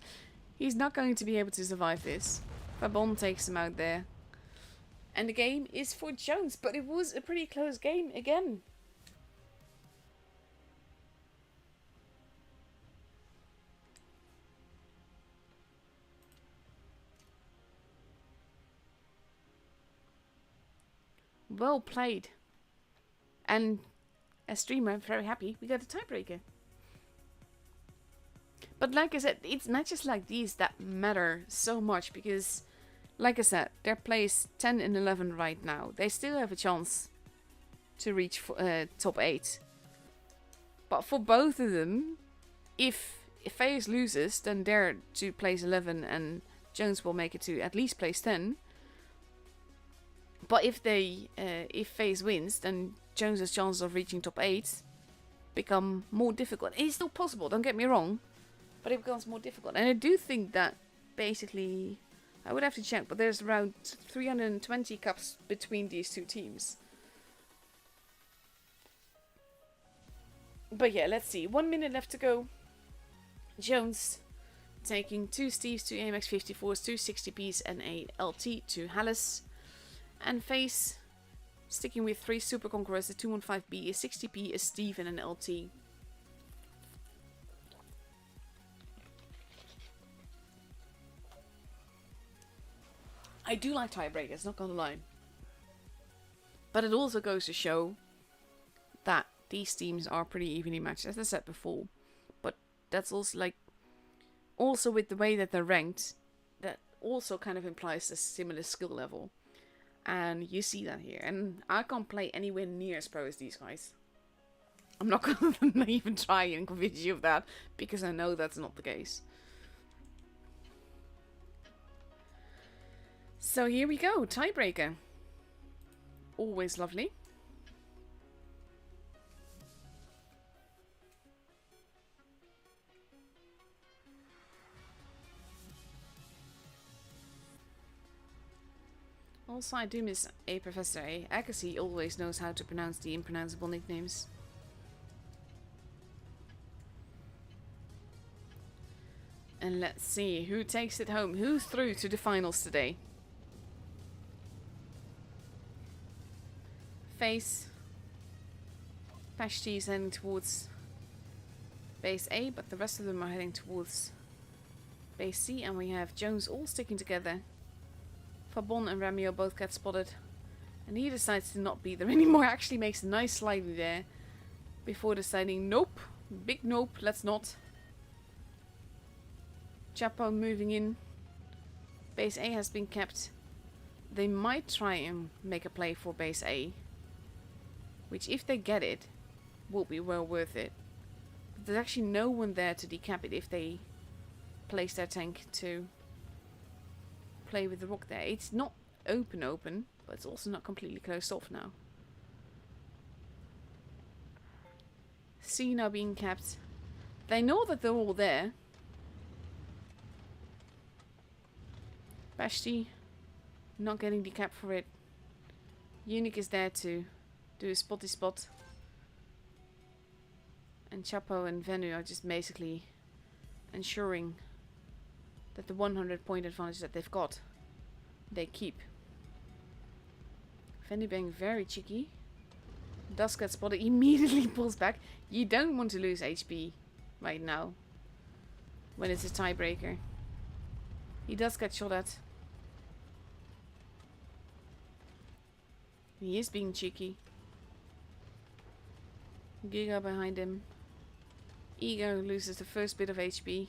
He's not going to be able to survive this. Fabon takes him out there. And the game is for Jones, but it was a pretty close game again. Well played. And as streamer, I'm very happy we got a tiebreaker. But like I said, it's matches like these that matter so much because, like I said, they're placed 10 and 11 right now. They still have a chance to reach top 8. But for both of them, if FaZe loses, then they're to place 11 and Jones will make it to at least place 10. But if FaZe wins, then Jones's chances of reaching top 8 become more difficult. It's still possible, don't get me wrong, but it becomes more difficult. And I do think that basically, I would have to check, but there's around 320 cups between these two teams. But yeah, let's see. 1 minute left to go. Jones taking 2 Steves, 2 AMX 54s, 2 60Ps and a LT to Hallis. And Face sticking with 3 Super Conquerors, a 215B, a 60P, a Steve and an LT. I do like tiebreakers, not gonna lie. But it also goes to show that these teams are pretty evenly matched, as I said before. But that's also like, also with the way that they're ranked, that also kind of implies a similar skill level. And you see that here. And I can't play anywhere near as pro as these guys. I'm not gonna even try and convince you of that, because I know that's not the case. So here we go, tiebreaker. Always lovely. Also, I do miss a Professor A. Agassi always knows how to pronounce the impronounceable nicknames. And let's see who takes it home. Who's through to the finals today? Face. Pashti is heading towards base A, but the rest of them are heading towards base C. And we have Jones all sticking together. Fabon and Ramio both get spotted. And he decides to not be there anymore. Actually makes a nice slidey there. Before deciding, nope. Big nope, let's not. Chapo moving in. Base A has been kept. They might try and make a play for base A. Which, if they get it, will be well worth it. But there's actually no one there to decap it if they place their tank to play with the rock there. It's not open, but it's also not completely closed off now. C now being capped. They know that they're all there. Bashti not getting decapped for it. Unique is there to do a spotty spot. And Chapo and Venu are just basically ensuring that the 100 point advantage that they've got, they keep. Venu being very cheeky. Does get spotted, immediately pulls back. You don't want to lose HP right now when it's a tiebreaker. He does get shot at. He is being cheeky. Giga behind him. Ego loses the first bit of HP.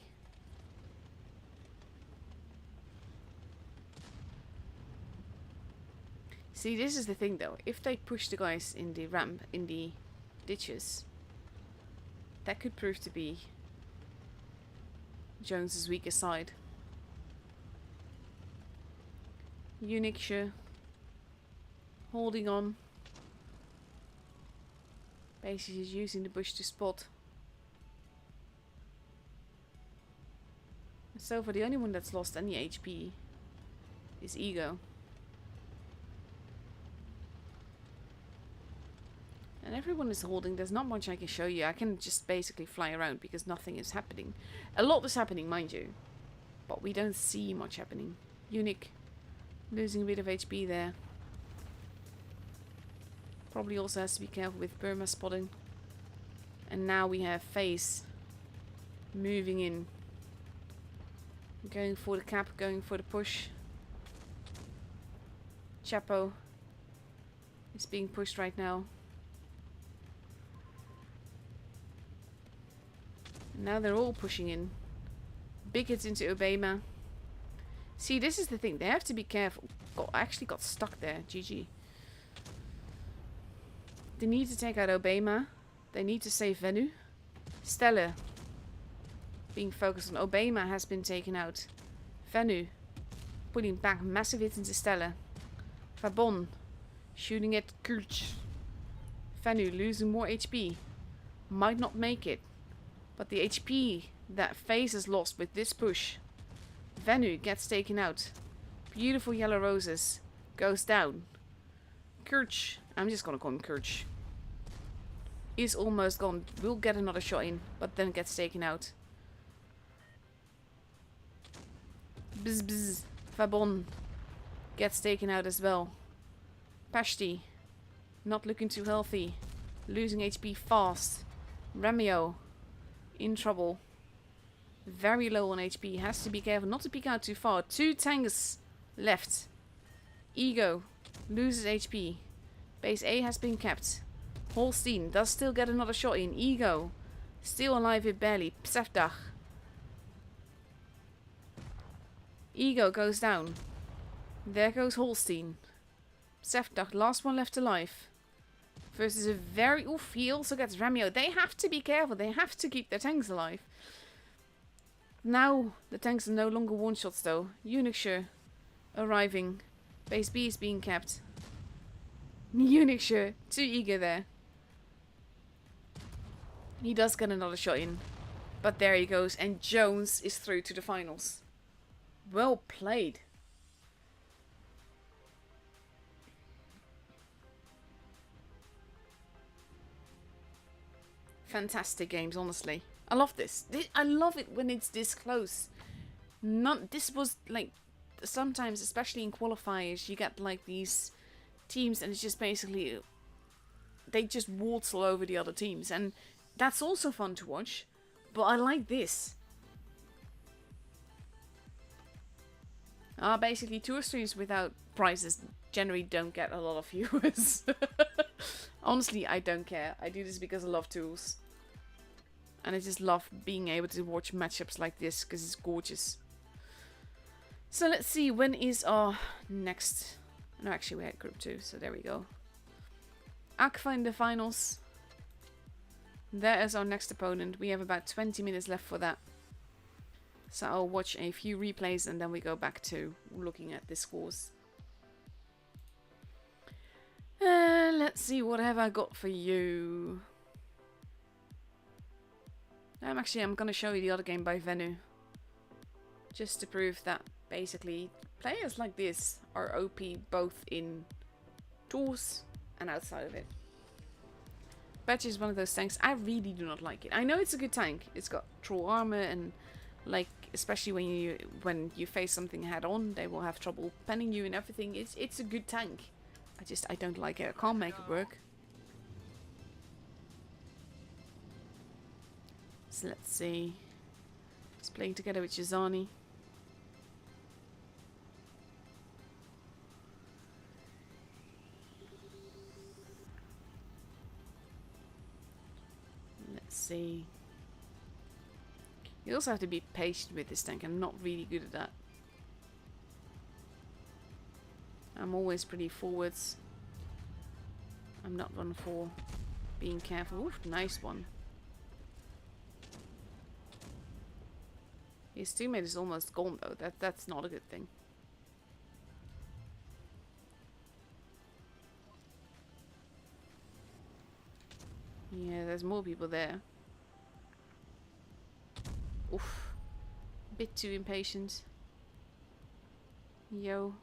See, this is the thing though. If they push the guys in the ramp, in the ditches, that could prove to be Jones's weaker side. Unique holding on. Basically just using the bush to spot. So far the only one that's lost any HP is Ego. And everyone is holding. There's not much I can show you. I can just basically fly around because nothing is happening. A lot is happening, mind you. But we don't see much happening. Unique losing a bit of HP there. Probably also has to be careful with Burma spotting. And now we have Face moving in. Going for the cap, going for the push. Chapo is being pushed right now. Now they're all pushing in. Big hits into Obama. See, this is the thing. They have to be careful. I actually got stuck there. GG. They need to take out Obama. They need to save Venu. Stella being focused on. Obama has been taken out. Venu putting back massive hits into Stella. Fabon shooting at Kurch. Venu losing more HP. Might not make it. But the HP that Face has lost with this push. Venu gets taken out. Beautiful yellow roses. Goes down. Kurch. I'm just gonna call him Kurch. Is almost gone. Will get another shot in. But then gets taken out. Bzz bzz. Fabon gets taken out as well. Pashti, not looking too healthy. Losing HP fast. Ramio, in trouble. Very low on HP. Has to be careful not to peek out too far. 2 tanks left. Ego loses HP. Base A has been kept. Holstein does still get another shot in. Ego still alive with barely. Psevdach. Ego goes down. There goes Holstein. Psevdach, last one left alive. Versus a very... Oof, he also gets Ramio. They have to be careful. They have to keep their tanks alive. Now the tanks are no longer one-shots though. Unixure arriving. Base B is being kept. Unixure. 2 Ego there. He does get another shot in. But there he goes. And Jones is through to the finals. Well played. Fantastic games, honestly. I love this. I love it when it's this close. This was like... Sometimes, especially in qualifiers, you get like these teams and it's just basically... They just waltz all over the other teams. And that's also fun to watch. But I like this. Basically, tour streams without prizes generally don't get a lot of viewers. Honestly, I don't care. I do this because I love tools. And I just love being able to watch matchups like this because it's gorgeous. So let's see, when is our next... No, actually we had group 2, so there we go. Aqua in the finals. There is our next opponent. We have about 20 minutes left for that. So I'll watch a few replays and then we go back to looking at the scores. Let's see, what have I got for you? I'm going to show you the other game by Venu. Just to prove that basically players like this are OP both in tours and outside of it. Badge is one of those tanks. I really do not like it. I know it's a good tank. It's got troll armor and like especially when you face something head on, they will have trouble penning you and everything. It's a good tank. I don't like it. I can't make it work. So let's see. He's playing together with Shizani. Let's see. You also have to be patient with this tank. I'm not really good at that. I'm always pretty forwards. I'm not one for being careful. Ooh, nice one. His teammate is almost gone though. That's not a good thing. Yeah, there's more people there. Oof. Bit too impatient. Yo.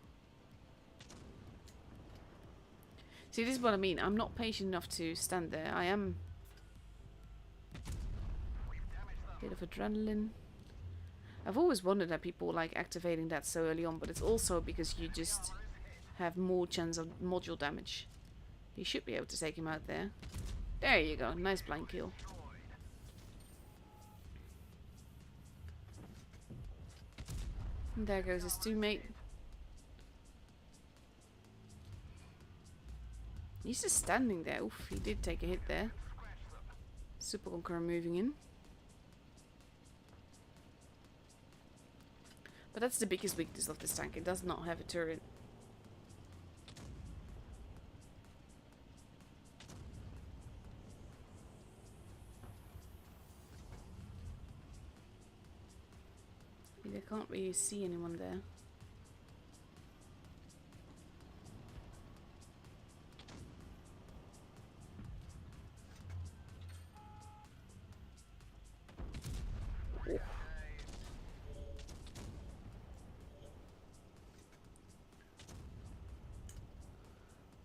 See, this is what I mean. I'm not patient enough to stand there. I am... Bit of adrenaline. I've always wondered that people like activating that so early on, but it's also because you just have more chance of module damage. You should be able to take him out there. There you go. Nice blind kill. And there goes his teammate. He's just standing there. Oof, he did take a hit there. Super Conqueror moving in. But that's the biggest weakness of this tank. It does not have a turret. I can't really see anyone there.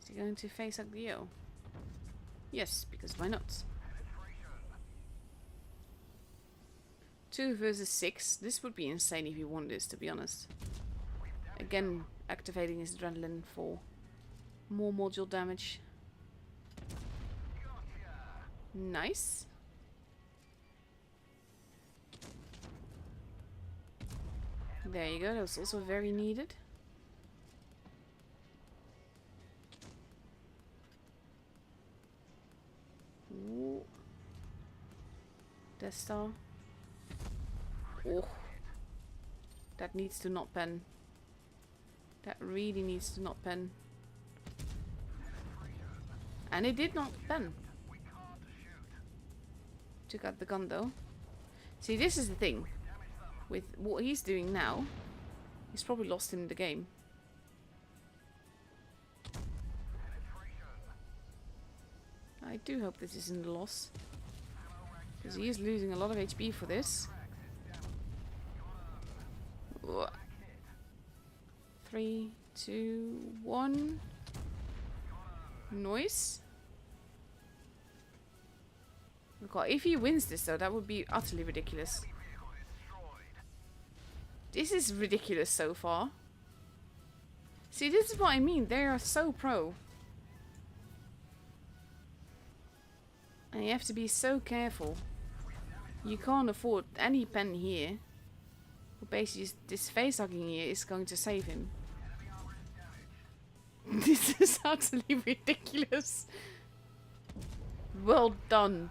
Is he going to face Aglio? Yes, because why not? 2 versus 6. This would be insane if you won this, to be honest. Again, activating his adrenaline for more module damage. Nice. There you go, that was also very needed. Ooh. Death Star. Oh. That needs to not pen. That really needs to not pen. And it did not pen. Took out the gun though. See, this is the thing. With what he's doing now, he's probably lost him in the game. I do hope this isn't a loss. Because he is losing a lot of HP for this. 3, 2, 1. Noise. God, if he wins this though, that would be utterly ridiculous. This is ridiculous so far. See, this is what I mean. They are so pro. And you have to be so careful. You can't afford any pen here. But basically, this face hugging here is going to save him. This is utterly ridiculous. Well done.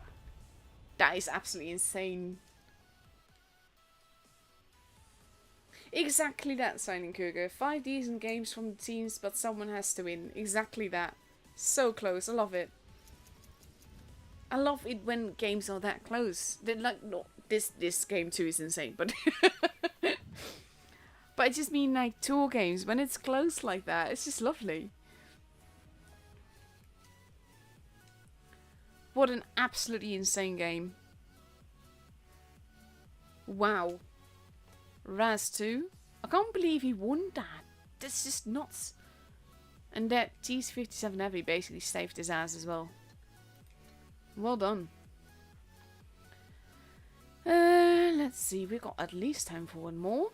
That is absolutely insane. Exactly that, Signing Cougar. 5 decent games from the teams, but someone has to win. Exactly that. So close. I love it. I love it when games are that close. They're like, no, this game too is insane, but but I just mean like tour games when it's close like that. It's just lovely. What an absolutely insane game. Wow. Raz 2. I can't believe he won that. That's just nuts. And that T57 Heavy basically saved his ass as well. Well done. Let's see. We've got at least time for one more.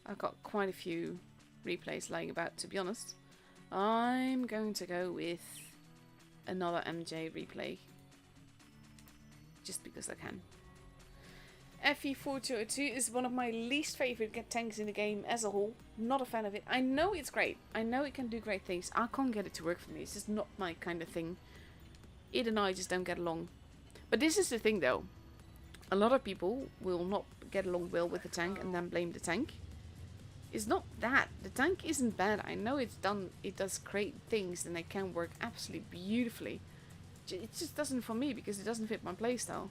I've got quite a few replays lying about, to be honest. I'm going to go with another MJ replay. Just because I can. FE4202 is one of my least favourite tanks in the game as a whole. Not a fan of it. I know it's great. I know it can do great things. I can't get it to work for me. It's just not my kind of thing. It and I just don't get along. But this is the thing though. A lot of people will not get along well with the tank and then blame the tank. It's not that. The tank isn't bad. I know it does great things and it can work absolutely beautifully. It just doesn't for me because it doesn't fit my playstyle.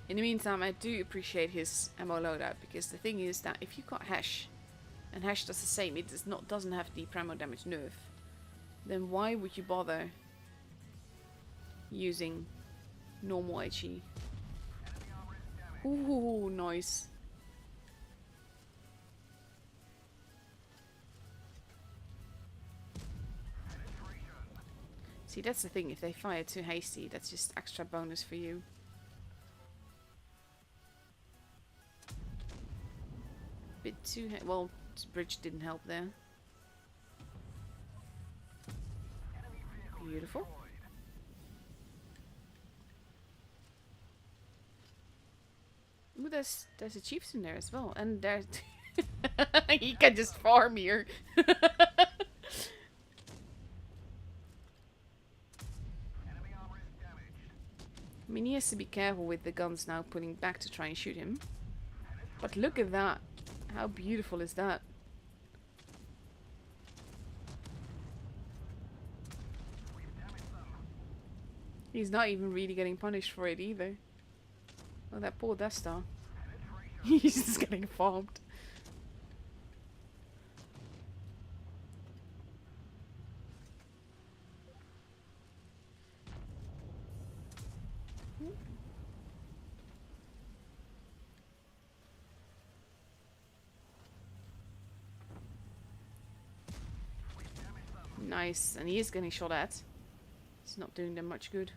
In the meantime, I do appreciate his ammo loadout, because the thing is that if you got Hash, and Hash does the same, it doesn't have the primo damage nerf, then why would you bother using normal HE? Ooh, nice. See, that's the thing, if they fire too hasty, that's just extra bonus for you. Bit too well, bridge didn't help there. Beautiful. Ooh, there's a chiefs in there as well, and there's he can just farm here. I mean, he has to be careful with the guns now pulling back to try and shoot him. But look at that. How beautiful is that? He's not even really getting punished for it either. Oh, that poor Death Star. He's just getting farmed. Nice, and he is getting shot at. It's not doing them much good.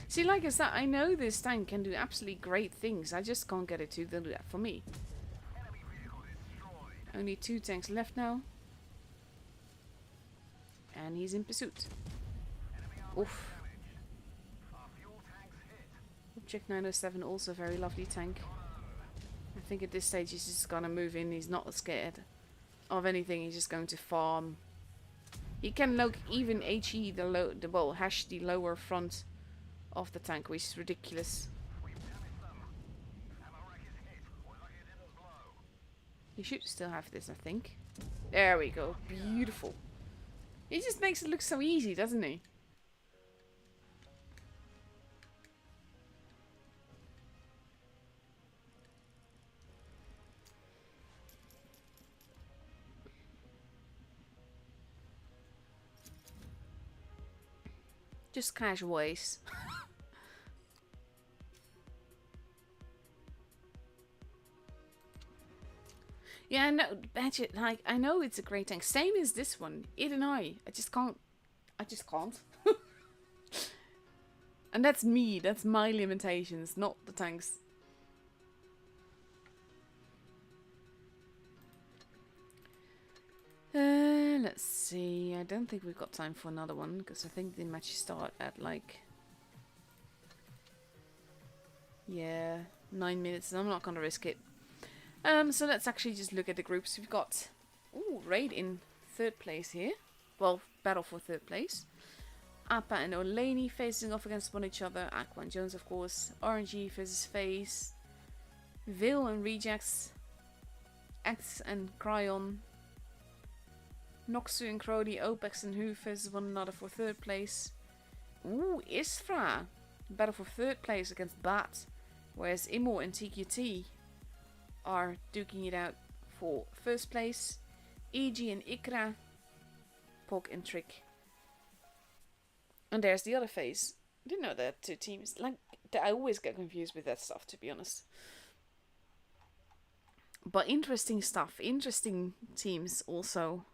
See, like I said, I know this tank can do absolutely great things. I just can't get it to do that for me. Only 2 tanks left now. And he's in pursuit. Oof. Object 907, also a very lovely tank. I think at this stage he's just gonna move in. He's not scared of anything. He's just going to farm. He can look even HE hash the lower front of the tank, which is ridiculous. He should still have this, I think. There we go. Beautiful. He just makes it look so easy, doesn't he? Just casual ways. Yeah, no, Badget, like, I know it's a great tank. Same as this one. It and I just can't. I just can't. And that's me. That's my limitations, not the tanks. Let's see. I don't think we've got time for another one, because I think the matches start at, like... Yeah, 9 minutes, and I'm not gonna risk it. So let's actually just look at the groups. We've got, Raid in 3rd place here. Well, battle for 3rd place. Appa and Olaney facing off against one each other. Aqua and Jones, of course. RNG versus FaZe. Veil and Rejects. X and Cryon. Noxu and Crody, Opex and Hu versus one another for 3rd place. Ooh, Isfra. Battle for 3rd place against Bat. Whereas Imo and TQT are duking it out for 1st place. EG and Ikra, Pog and Trick. And there's the other phase. I didn't know that 2 teams. Like, I always get confused with that stuff, to be honest. But interesting stuff. Interesting teams also.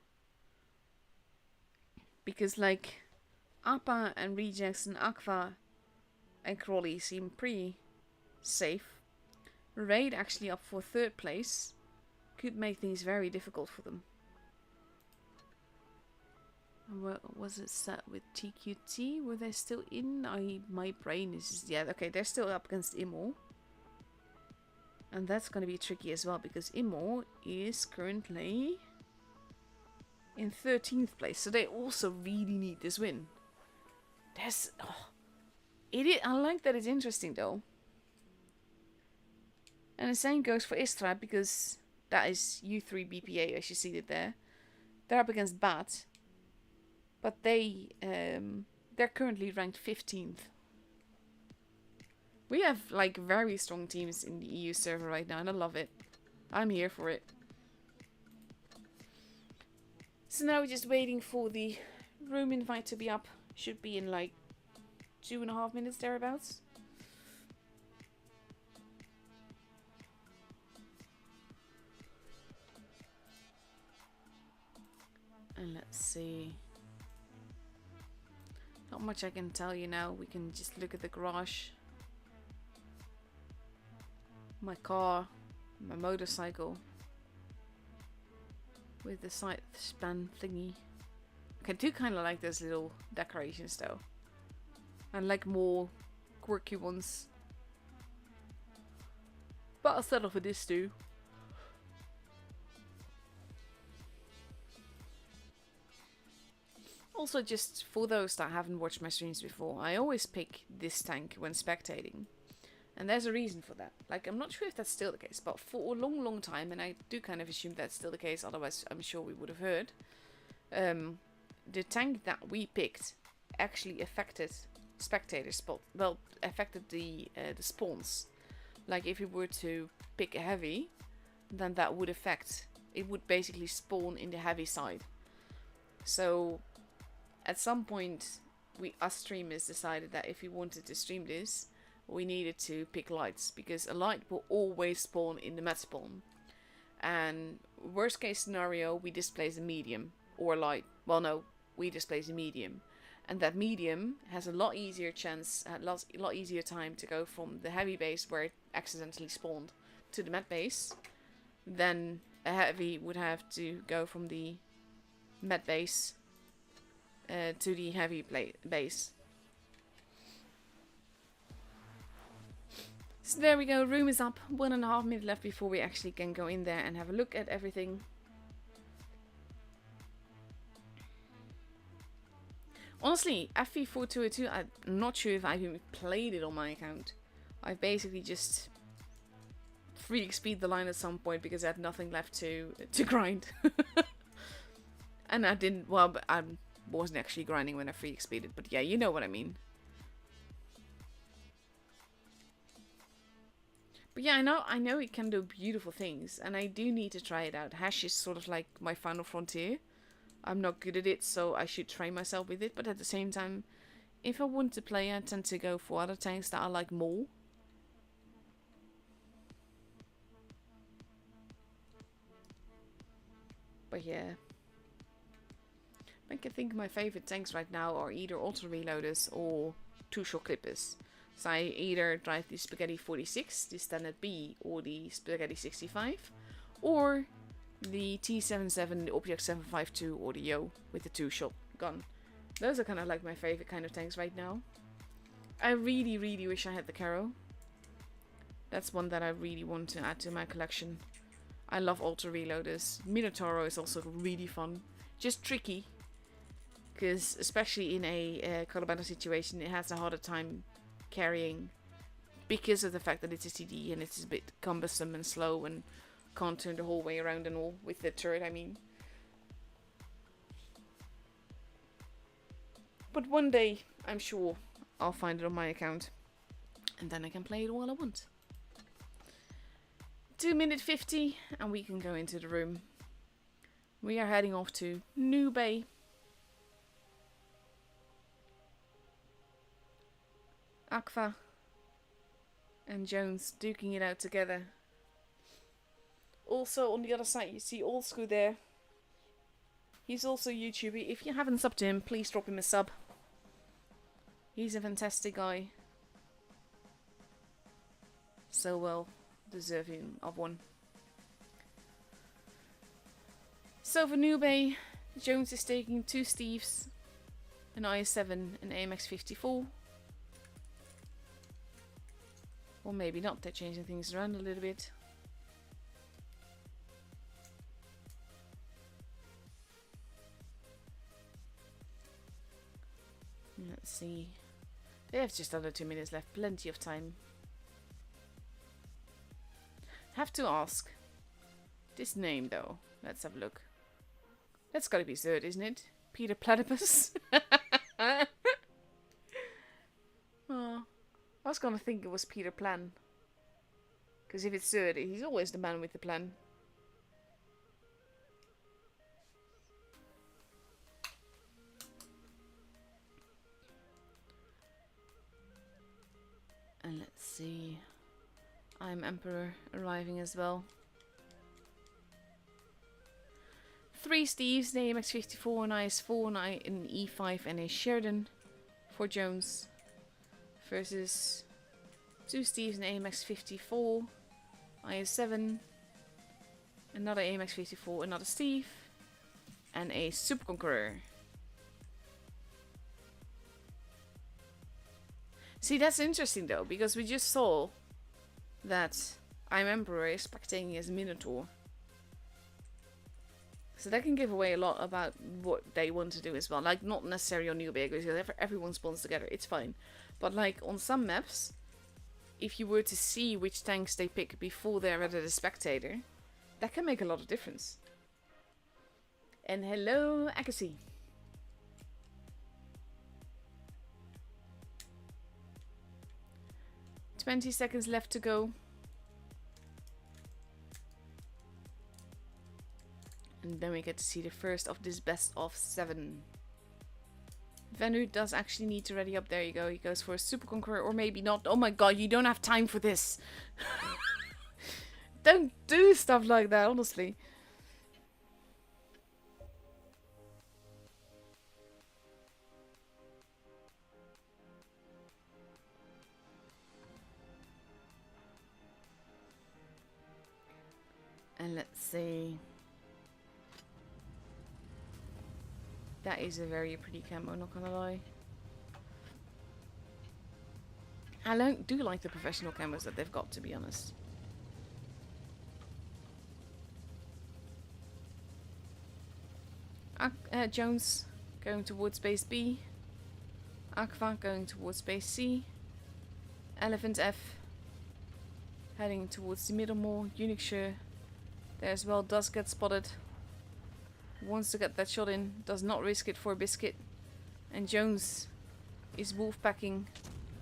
Because, like, Appa and Rejects and Aqua and Crawley seem pretty safe. Raid actually up for 3rd place. Could make things very difficult for them. What was it set with TQT? Were they still in? My brain is just... Yeah, okay, they're still up against Imo. And that's going to be tricky as well, because Imo is currently in 13th place. So they also really need this win. There's... Oh, I like that it's interesting, though. And the same goes for Istra, because that is U3 BPA, as you see it there. They're up against Bat. But they're currently ranked 15th. We have, like, very strong teams in the EU server right now, and I love it. I'm here for it. So now we're just waiting for the room invite to be up. Should be in, like, 2.5 minutes thereabouts. And let's see. Not much I can tell you now. We can just look at the garage. My car. My motorcycle. With the side span thingy. I do kind of like those little decorations though. I like more quirky ones. But I'll settle for this too. Also, just for those that haven't watched my streams before, I always pick this tank when spectating. And there's a reason for that. Like, I'm not sure if that's still the case, but for a long, long time, and I do kind of assume that's still the case, otherwise I'm sure we would have heard, the tank that we picked actually affected spectators, well, affected the spawns. Like, if you were to pick a heavy, then that would affect, it would basically spawn in the heavy side. So... at some point, us streamers decided that if we wanted to stream this, we needed to pick lights, because a light will always spawn in the mat spawn. And worst case scenario, we displace a medium or light. Well, no, we displace a medium, and that medium has a lot easier chance, a lot easier time to go from the heavy base where it accidentally spawned to the med base than a heavy would have to go from the med base to the heavy base. So there we go, room is up. 1.5 minutes left before we actually can go in there and have a look at everything. Honestly, FV4202, I'm not sure if I've even played it on my account. I've basically just free XP'd the line at some point because I had nothing left to grind. And I didn't, well, I wasn't actually grinding when I free XP'd it, but yeah, you know what I mean. But yeah, I know it can do beautiful things, and I do need to try it out. Hash is sort of like my final frontier. I'm not good at it, so I should train myself with it, but at the same time, if I want to play, I tend to go for other tanks that I like more. But yeah. I can think my favorite tanks right now are either auto reloaders or two-shot clippers. So I either drive the Spaghetti 46, the Standard B, or the Spaghetti 65, or the T77, the Object 752, or the Yo with the two-shot gun. Those are kind of like my favorite kind of tanks right now. I really, really wish I had the Caro. That's one that I really want to add to my collection. I love auto reloaders. Minotauro is also really fun. Just tricky, because especially in a Colorado situation, it has a harder time carrying because of the fact that it's a CD and it's a bit cumbersome and slow and can't turn the whole way around and all with the turret, I mean. But one day, I'm sure I'll find it on my account and then I can play it all I want. 2 minutes 50 and we can go into the room. We are heading off to New Bay. Aqua and Jones duking it out together. Also on the other side you see Old School there. He's also a YouTuber. If you haven't subbed to him, please drop him a sub. He's a fantastic guy. So well deserving of one. So for New Bay, Jones is taking 2 Steves, an IS-7 and AMX-54. Or maybe not, they're changing things around a little bit. Let's see. They have just under 2 minutes left, plenty of time. Have to ask. This name though, let's have a look. That's gotta be Zerd, isn't it? Peter Platypus? Oh. I was gonna think it was Peter Plan. Because if it's Zerd, he's always the man with the plan. And let's see. I'm Emperor arriving as well. 3 Steves, an AMX-54, an IS-4, an E5 and a Sheridan for Jones. Versus 2 Steves, an AMX-54, IS-7, another AMX-54, another Steve, and a Super Conqueror. See, that's interesting though, because we just saw that I'm Emperor is spectating as Minotaur. So that can give away a lot about what they want to do as well. Like, not necessarily on New Bay, because everyone spawns together, it's fine. But like, on some maps, if you were to see which tanks they pick before they're at a spectator, that can make a lot of difference. And hello, Agassi. "20 seconds left to go. And then we get to see the first of this best of 7. Venu does actually need to ready up. There you go. He goes for a Super Conqueror, or maybe not. Oh my god, you don't have time for this. don't do stuff like that, honestly. And let's see. That is a very pretty camo, not gonna lie. I do like the professional camos that they've got, to be honest. Jones going towards base B. Aqua going towards base C. Elephant F heading towards the middle more. Unixure there as well, does get spotted. Wants to get that shot in, does not risk it for a biscuit. And Jones is wolf packing.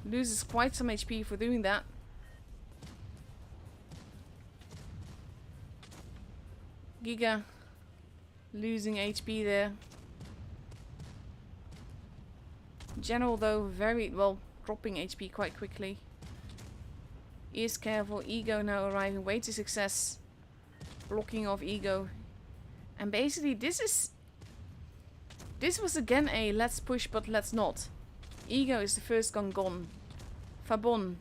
Loses quite some HP for doing that. Giga losing HP there. General though, very well, dropping HP quite quickly. Is careful. Ego now arriving. Way to success. Blocking off Ego. And basically this was again a let's push but let's not. Ego is the first gun gone. Fabon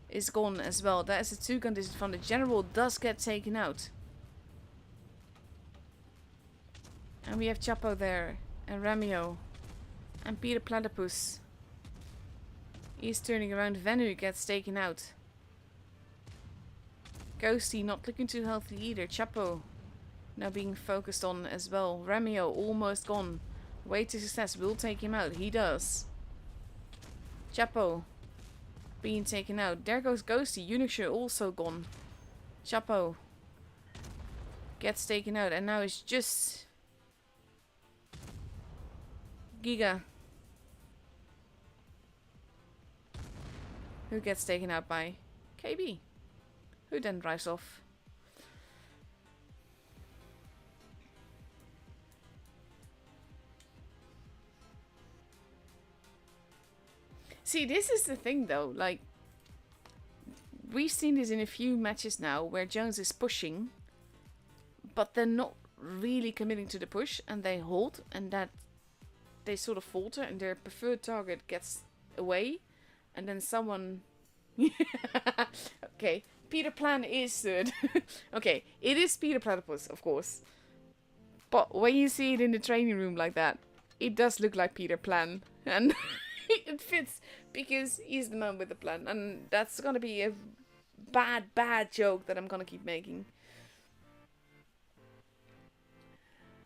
is gone as well. That is a 2-gun disadvantage. General does get taken out. And we have Chapo there. And Ramio. And Peter Platypus. He's turning around. Venu gets taken out. Ghosty not looking too healthy either. Chapo now being focused on as well. Ramio almost gone. Way to success. Will take him out. He does. Chapo being taken out. There goes Ghosty. Unixure also gone. Chapo gets taken out. And now it's just Giga who gets taken out by KB, who then drives off. See, this is the thing though, like, we've seen this in a few matches now where Jones is pushing, but they're not really committing to the push and they hold, and that they sort of falter and their preferred target gets away, and then someone okay, Peter Plan is third. Okay, it is Peter Platypus, of course, but when you see it in the training room like that, it does look like Peter Plan, and it fits because he's the man with the plan, and that's gonna be a bad joke that I'm gonna keep making.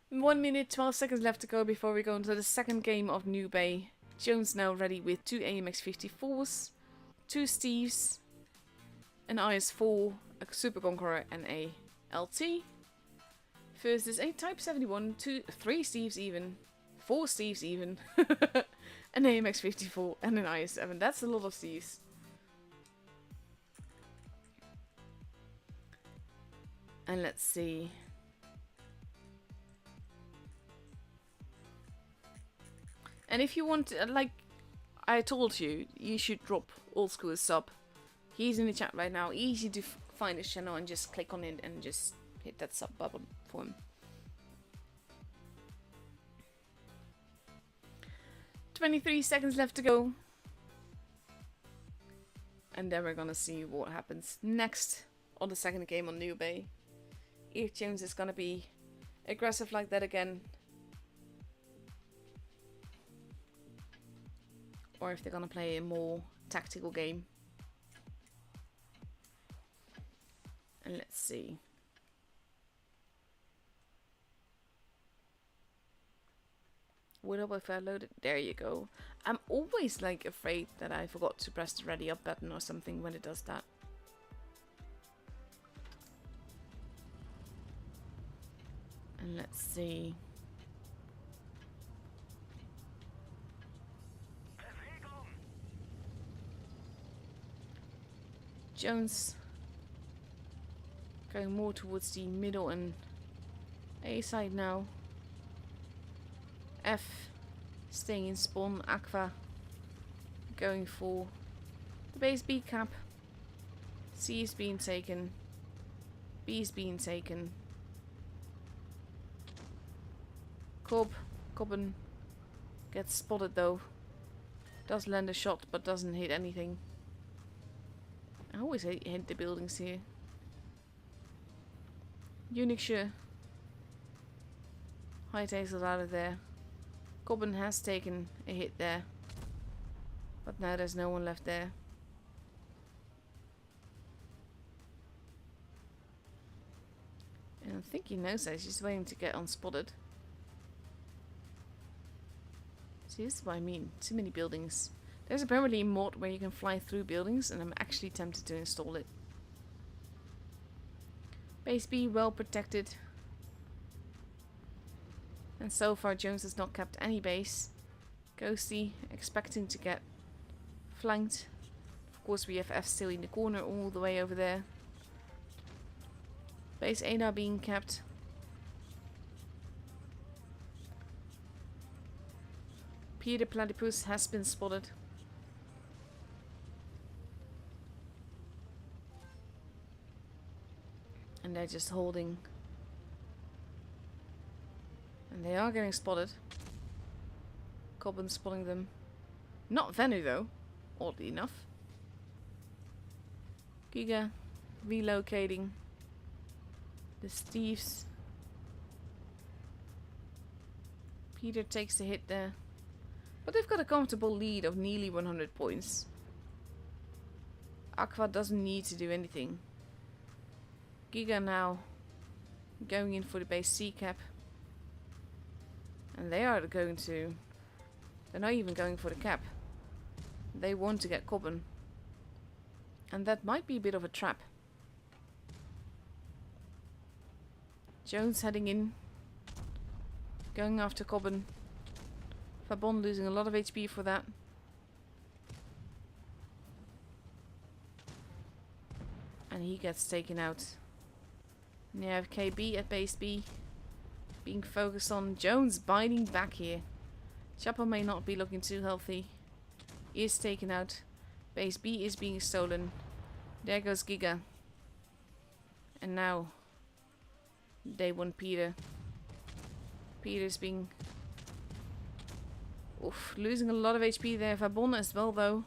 1 minute 12 seconds left to go before we go into the second game of New Bay. Jones now ready with 2 AMX-54s, 2 Steves, an IS-4, a Super Conqueror and a LT. First is a Type 71, 3 Steves even, 4 Steves even, an AMX-54 and an IS-7. That's a lot of Steves. And let's see. And if you want, like I told you, you should drop Old School a sub. He's in the chat right now. Easy to find his channel and just click on it and just hit that sub button for him. 23 seconds left to go. And then we're gonna see what happens next on the second game on New Bay. If Jones is gonna be aggressive like that again, or if they're gonna play a more tactical game. And let's see. What up if I load it? There you go. I'm always like afraid that I forgot to press the ready up button or something when it does that. And let's see. Jones going more towards the middle and A side now. F staying in spawn. Aqua going for the base B cap. C is being taken. B's being taken. Cobben gets spotted though. Does land a shot but doesn't hit anything. I always hit the buildings here. Unixure hightails it out of there. Cobben has taken a hit there. But now there's no one left there. And I think he knows that. He's just waiting to get unspotted. See, this is what I mean. Too many buildings. There's apparently a mod where you can fly through buildings, and I'm actually tempted to install it. Base B well protected. And so far Jones has not kept any base. Ghosty expecting to get flanked. Of course we have F still in the corner all the way over there. Base A now being kept. Peter Platypus has been spotted. And they're just holding. And they are getting spotted. Cobben spotting them. Not Venu though, oddly enough. Giga relocating. The Steves. Peter takes the hit there. But they've got a comfortable lead of nearly 100 points. Aqua doesn't need to do anything. Giga now going in for the base C cap. And they are going to... They're not even going for the cap. They want to get Cobben. And that might be a bit of a trap. Jones heading in. Going after Cobben. Fabon losing a lot of HP for that. And he gets taken out. And you have KB at base B. Being focused on Jones biting back here. Chapo may not be looking too healthy. He is taken out. Base B is being stolen. There goes Giga. And now they want Peter. Peter's being... Oof, losing a lot of HP there. Fabon as well though.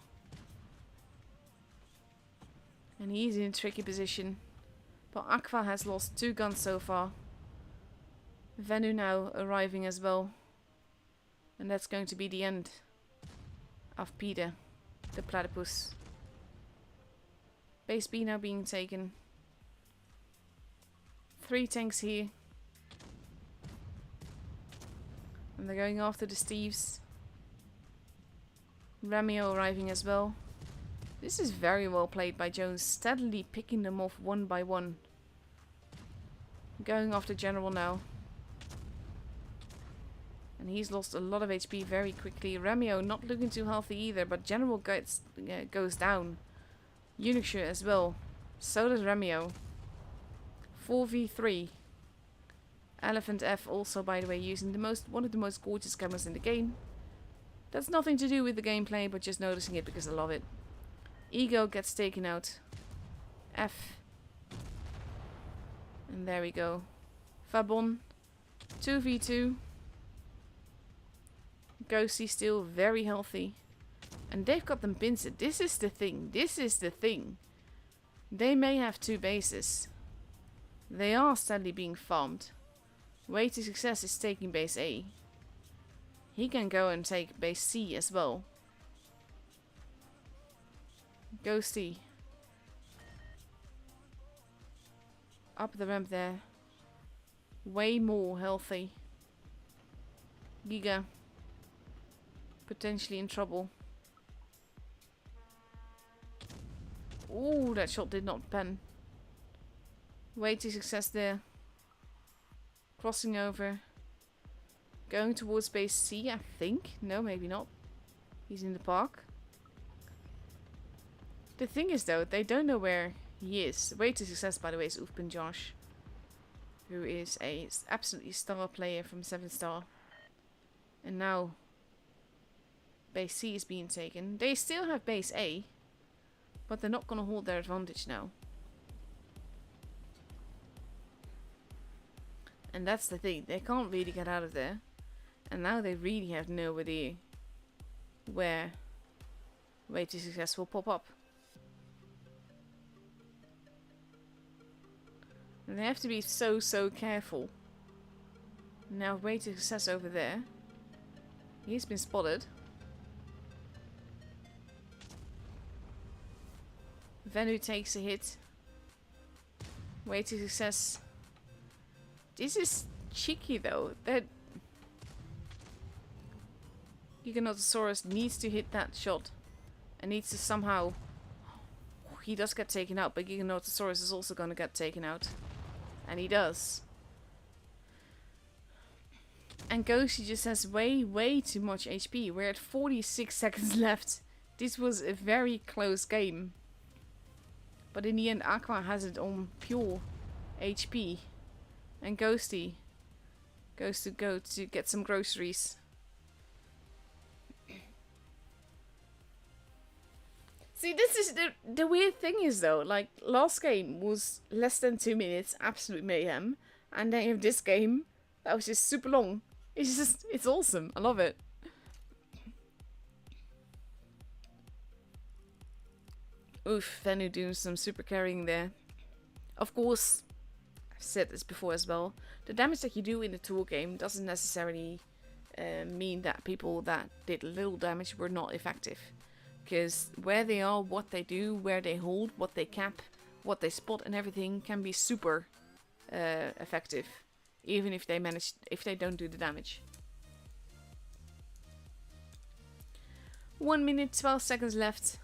And he's in a tricky position. But Aqua has lost 2 guns so far. Venu now arriving as well. And that's going to be the end of Peter, the platypus. Base B now being taken. 3 tanks here. And they're going after the Steves. Ramio arriving as well. This is very well played by Jones, steadily picking them off one by one. Going after General now. And he's lost a lot of HP very quickly. Ramio not looking too healthy either, but General goes down. Unixure as well. So does Ramio. 4v3. Elephant F also, by the way, using one of the most gorgeous cameras in the game. That's nothing to do with the gameplay, but just noticing it because I love it. Ego gets taken out. F. And there we go. Fabon. 2v2. Ghosty still very healthy. And they've got them pinched. This is the thing. This is the thing. They may have 2 bases. They are steadily being farmed. Way to success is taking base A. He can go and take base C as well. Ghosty. Up the ramp there. Way more healthy. Giga. Potentially in trouble. Ooh, that shot did not pen. Way to success there. Crossing over. Going towards base C, I think. No, maybe not. He's in the park. The thing is though, they don't know where he is. Way to success, by the way, is Oofpin Josh. Who is a absolutely star player from 7 star. And now base C is being taken. They still have base A. But they're not going to hold their advantage now. And that's the thing, they can't really get out of there. And now they really have no idea where Way to Success will pop up. And they have to be so careful. Now Way to Success over there. He's been spotted. Venu takes a hit. Way to Success. This is cheeky though. That Giganotosaurus needs to hit that shot. And needs to somehow... He does get taken out, but Giganotosaurus is also going to get taken out. And he does. And Ghosty just has way too much HP. We're at 46 seconds left. This was a very close game. But in the end, Aqua has it on pure HP. And Ghosty goes to go to get some groceries. See, this is the weird thing is though, like, last game was less than 2 minutes, absolute mayhem. And then you have this game, that was just super long. It's awesome. I love it. Oof, Venu doing some super carrying there. Of course, I've said this before as well, the damage that you do in the tool game doesn't necessarily mean that people that did little damage were not effective. Because where they are, what they do, where they hold, what they cap, what they spot and everything can be super effective. Even if they don't do the damage. 1 minute 12 seconds left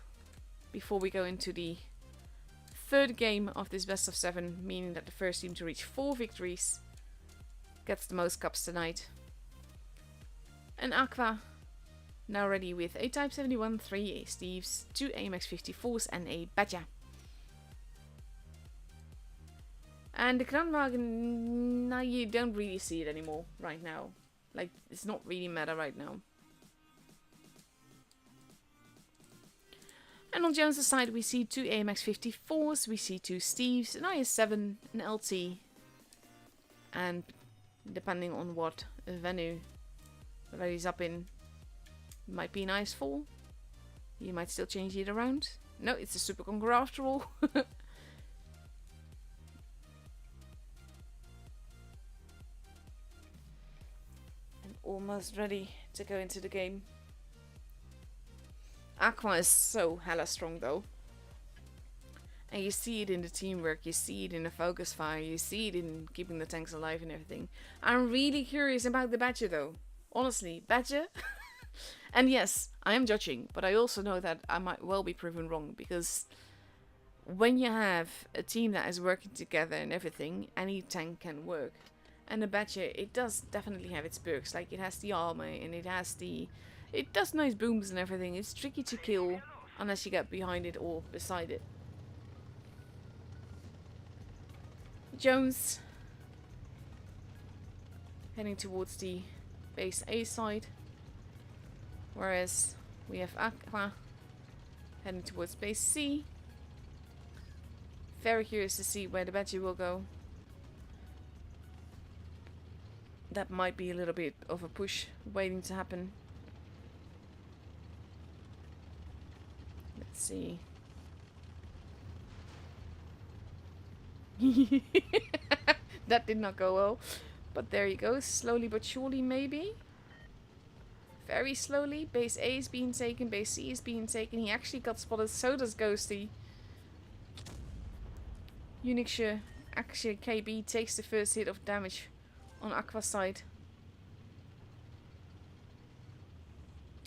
before we go into the third game of this best of 7, meaning that the first team to reach 4 victories gets the most cups tonight. And Aqua now ready with a Type 71, 3 Steves, 2 AMX 54s and a Badger. And the Kranwagen, now you don't really see it anymore right now. Like, it's not really meta right now. And on Jones' side we see 2 AMX 54s, we see 2 Steves, an IS-7, an LT. And depending on what Venu that he's up in, might be an IS-4. You might still change it around. No, it's a Super Conqueror after all. Almost ready to go into the game. Aqua is so hella strong though. And you see it in the teamwork, you see it in the focus fire, you see it in keeping the tanks alive and everything. I'm really curious about the Badger though. Honestly, Badger? And yes, I am judging, but I also know that I might well be proven wrong, because when you have a team that is working together and everything, any tank can work. And the Badger, it does definitely have its perks. Like, it has the armor and it has the... It does nice booms and everything. It's tricky to kill unless you get behind it or beside it. Jones heading towards the base A side. Whereas we have Aqua heading towards base C. Very curious to see where the Badger will go. That might be a little bit of a push waiting to happen. Let's see. That did not go well. But there he goes. Slowly but surely maybe. Very slowly. Base A is being taken. Base C is being taken. He actually got spotted. So does Ghosty. Unixia, actually KB takes the first hit of damage on Aqua's side.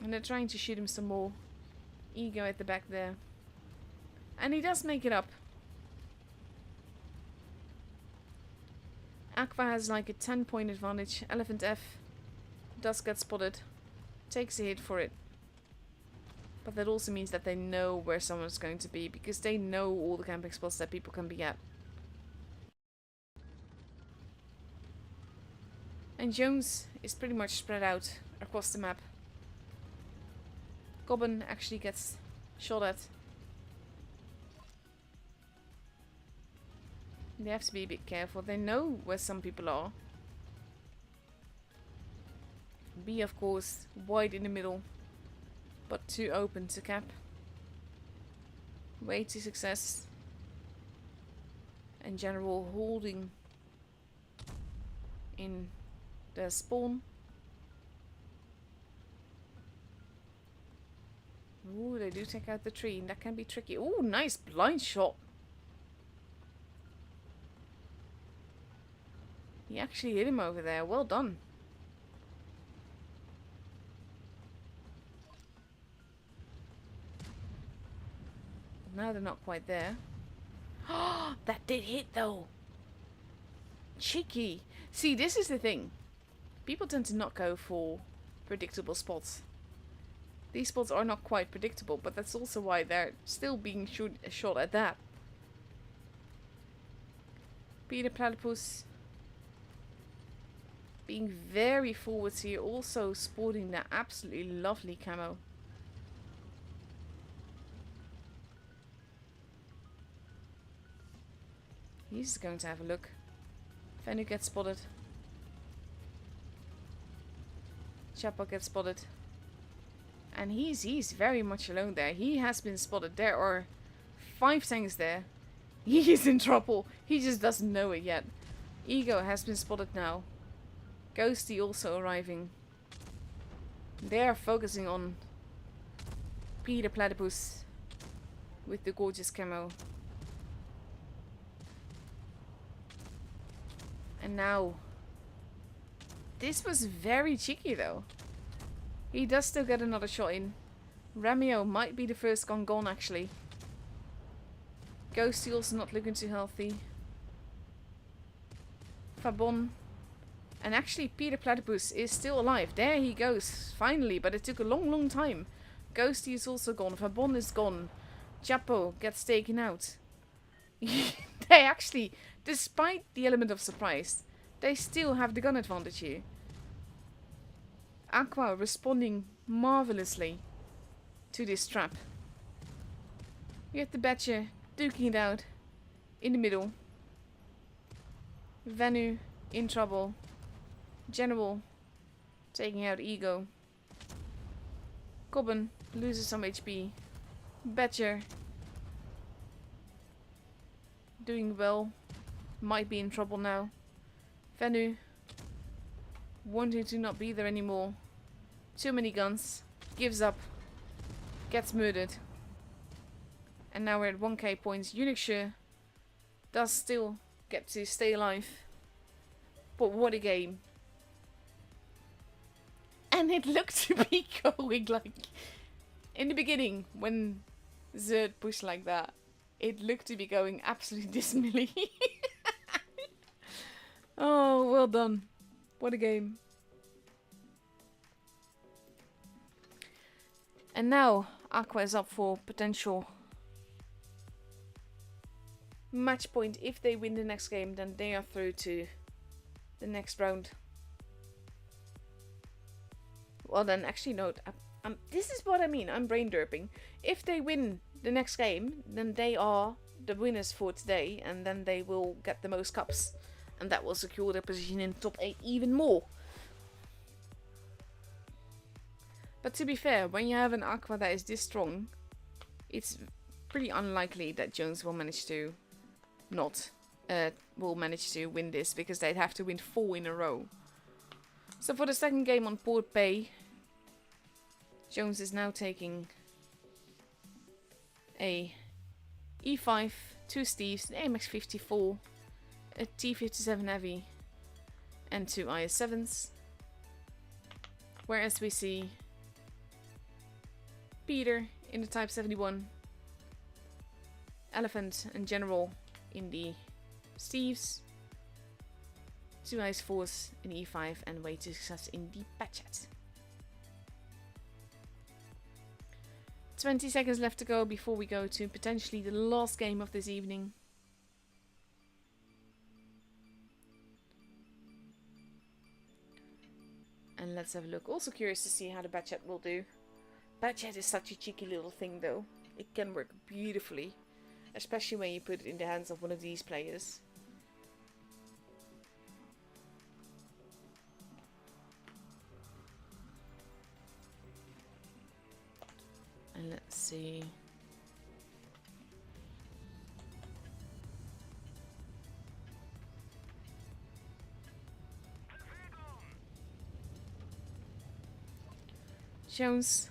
And they're trying to shoot him some more. Ego at the back there. And he does make it up. Aqua has like a 10-point advantage. Elephant F does get spotted. Takes a hit for it. But that also means that they know where someone's going to be, because they know all the camping spots that people can be at. And Jones is pretty much spread out across the map. Goblin actually gets shot at. They have to be a bit careful. They know where some people are. B, of course, wide in the middle, but too open to cap. Way to success. And general holding in the spawn. Ooh, they do take out the tree, and that can be tricky. Ooh, nice blind shot. He actually hit him over there. Well done. Now they're not quite there. Oh, that did hit though. Cheeky. See, this is the thing. People tend to not go for predictable spots. These spots are not quite predictable, but that's also why they're still being shot at that. Peter Platypus being very forwards here, also sporting that absolutely lovely camo. He's going to have a look. Venu gets spotted. Chapo gets spotted. And he's very much alone there. He has been spotted. There are 5 tanks there. He is in trouble. He just doesn't know it yet. Ego has been spotted now. Ghosty also arriving. They are focusing on Peter Platypus with the gorgeous camo. And now, this was very cheeky though. He does still get another shot in. Ramio might be the first gun gone actually. Ghosty also not looking too healthy. Fabon. And actually Peter Platypus is still alive. There he goes. Finally, but it took a long time. Ghosty is also gone. Fabon is gone. Chapo gets taken out. They actually, despite the element of surprise, they still have the gun advantage here. Aqua responding marvelously to this trap. You have the Badger duking it out in the middle. Venu in trouble. General taking out Ego. Cobben loses some HP. Badger doing well. Might be in trouble now. Venu wanting to not be there anymore. Too many guns. Gives up. Gets murdered. And now we're at 1k points. Unixure does still get to stay alive. But what a game. And it looked to be going like... In the beginning, when Zerd pushed like that, it looked to be going absolutely dismally. Oh, well done. What a game. And now, Aqua is up for potential match point. If they win the next game, then they are through to the next round. Well then, actually no, this is what I mean, I'm brain derping. If they win the next game, then they are the winners for today, and then they will get the most cups. And that will secure their position in top 8 even more. But to be fair, when you have an Aqua that is this strong, it's pretty unlikely that Jones will manage to manage to win this, because they'd have to win 4 in a row. So for the second game on Port Bay, Jones is now taking a E5, 2 Steves, an AMX-54, a T-57 Heavy, and 2 IS-7s. Whereas we see Peter in the Type 71, Elephant and General in the Steves, 2 IS-4s in E5, and way to success in the Patchet. 20 seconds left to go before we go to potentially the last game of this evening. And let's have a look. Also curious to see how the Batchet will do. Batchet is such a cheeky little thing though. It can work beautifully. Especially when you put it in the hands of one of these players. let's see. Jones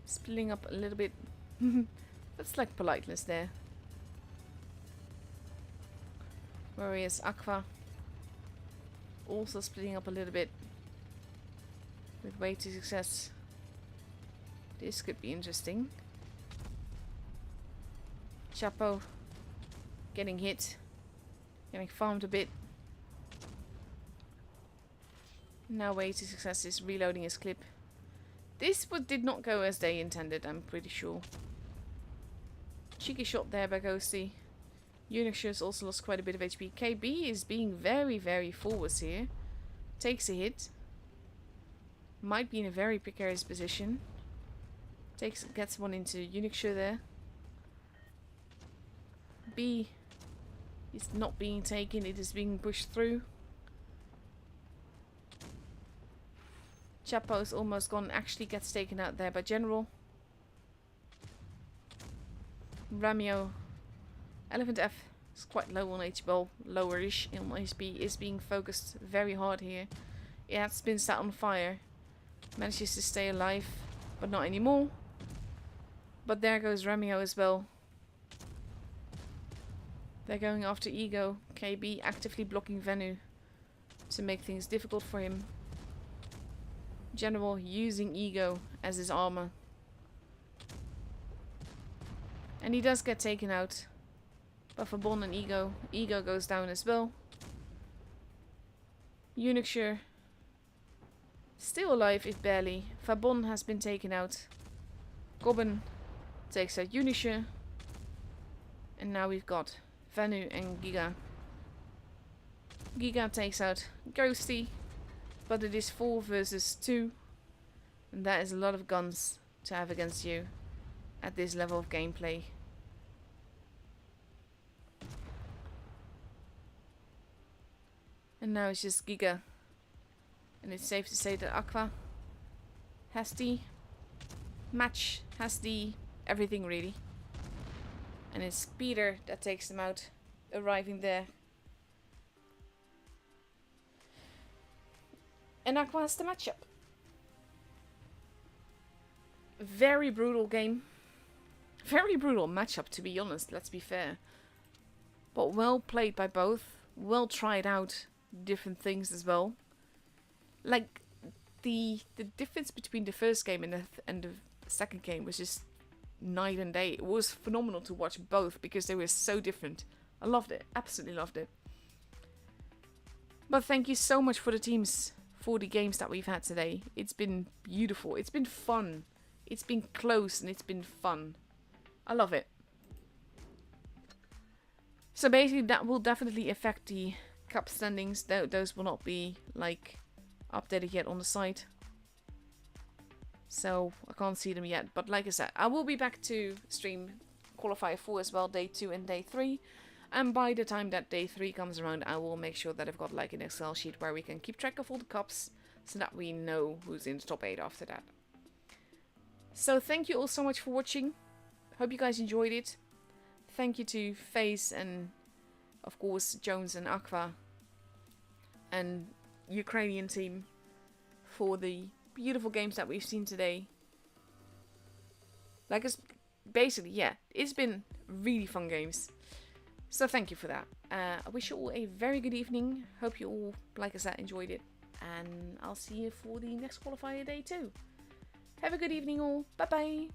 splitting up a little bit. That's like politeness there. Whereas Aqua also splitting up a little bit with way to success. This could be interesting. Chapo getting hit, getting farmed a bit. Now way to success is reloading his clip. This did not go as they intended, I'm pretty sure. Cheeky shot there by Ghosty. Unix's also lost quite a bit of HP. KB is being very, very forwards here. Takes a hit. Might be in a very precarious position. Gets one into Unix there. B is not being taken, it is being pushed through. Chapo is almost gone, actually gets taken out there by General. Ramio. Elephant F is quite low on HP, well, lower-ish on HP, is being focused very hard here. It has been set on fire. Manages to stay alive, but not anymore. But there goes Ramio as well. They're going after Ego. KB actively blocking Venu to make things difficult for him. General using Ego as his armor. And he does get taken out. But for Bon and Ego goes down as well. Unixure still alive, if barely. Fabon has been taken out. Goblin takes out Unixure. And now we've got Vanu and Giga. Giga takes out Ghosty. But it is 4 versus 2. And that is a lot of guns to have against you at this level of gameplay. And now it's just Giga. And it's safe to say that Aqua has the match, has the everything really. And it's Peter that takes them out, arriving there. And Aqua has the matchup. Very brutal game. Very brutal matchup, to be honest, let's be fair. But well played by both. Well tried out different things as well. Like, the difference between the first game and the second game was just night and day. It was phenomenal to watch both because they were so different. I loved it. Absolutely loved it. But thank you so much for the teams, for the games that we've had today. It's been beautiful. It's been fun. It's been close and it's been fun. I love it. So basically that will definitely affect the cup standings. Those will not be like updated yet on the site. So I can't see them yet. But like I said, I will be back to stream Qualifier 4 as well, day 2 and day 3. And by the time that day 3 comes around, I will make sure that I've got like an Excel sheet where we can keep track of all the cups so that we know who's in the top 8 after that. So thank you all so much for watching. Hope you guys enjoyed it. Thank you to FaZe and of course Jones and Aqua and Ukrainian team for the beautiful games that we've seen today. Like it's basically, yeah, it's been really fun games. So thank you for that. I wish you all a very good evening. Hope you all, like I said, enjoyed it. And I'll see you for the next qualifier day too. Have a good evening all. Bye bye.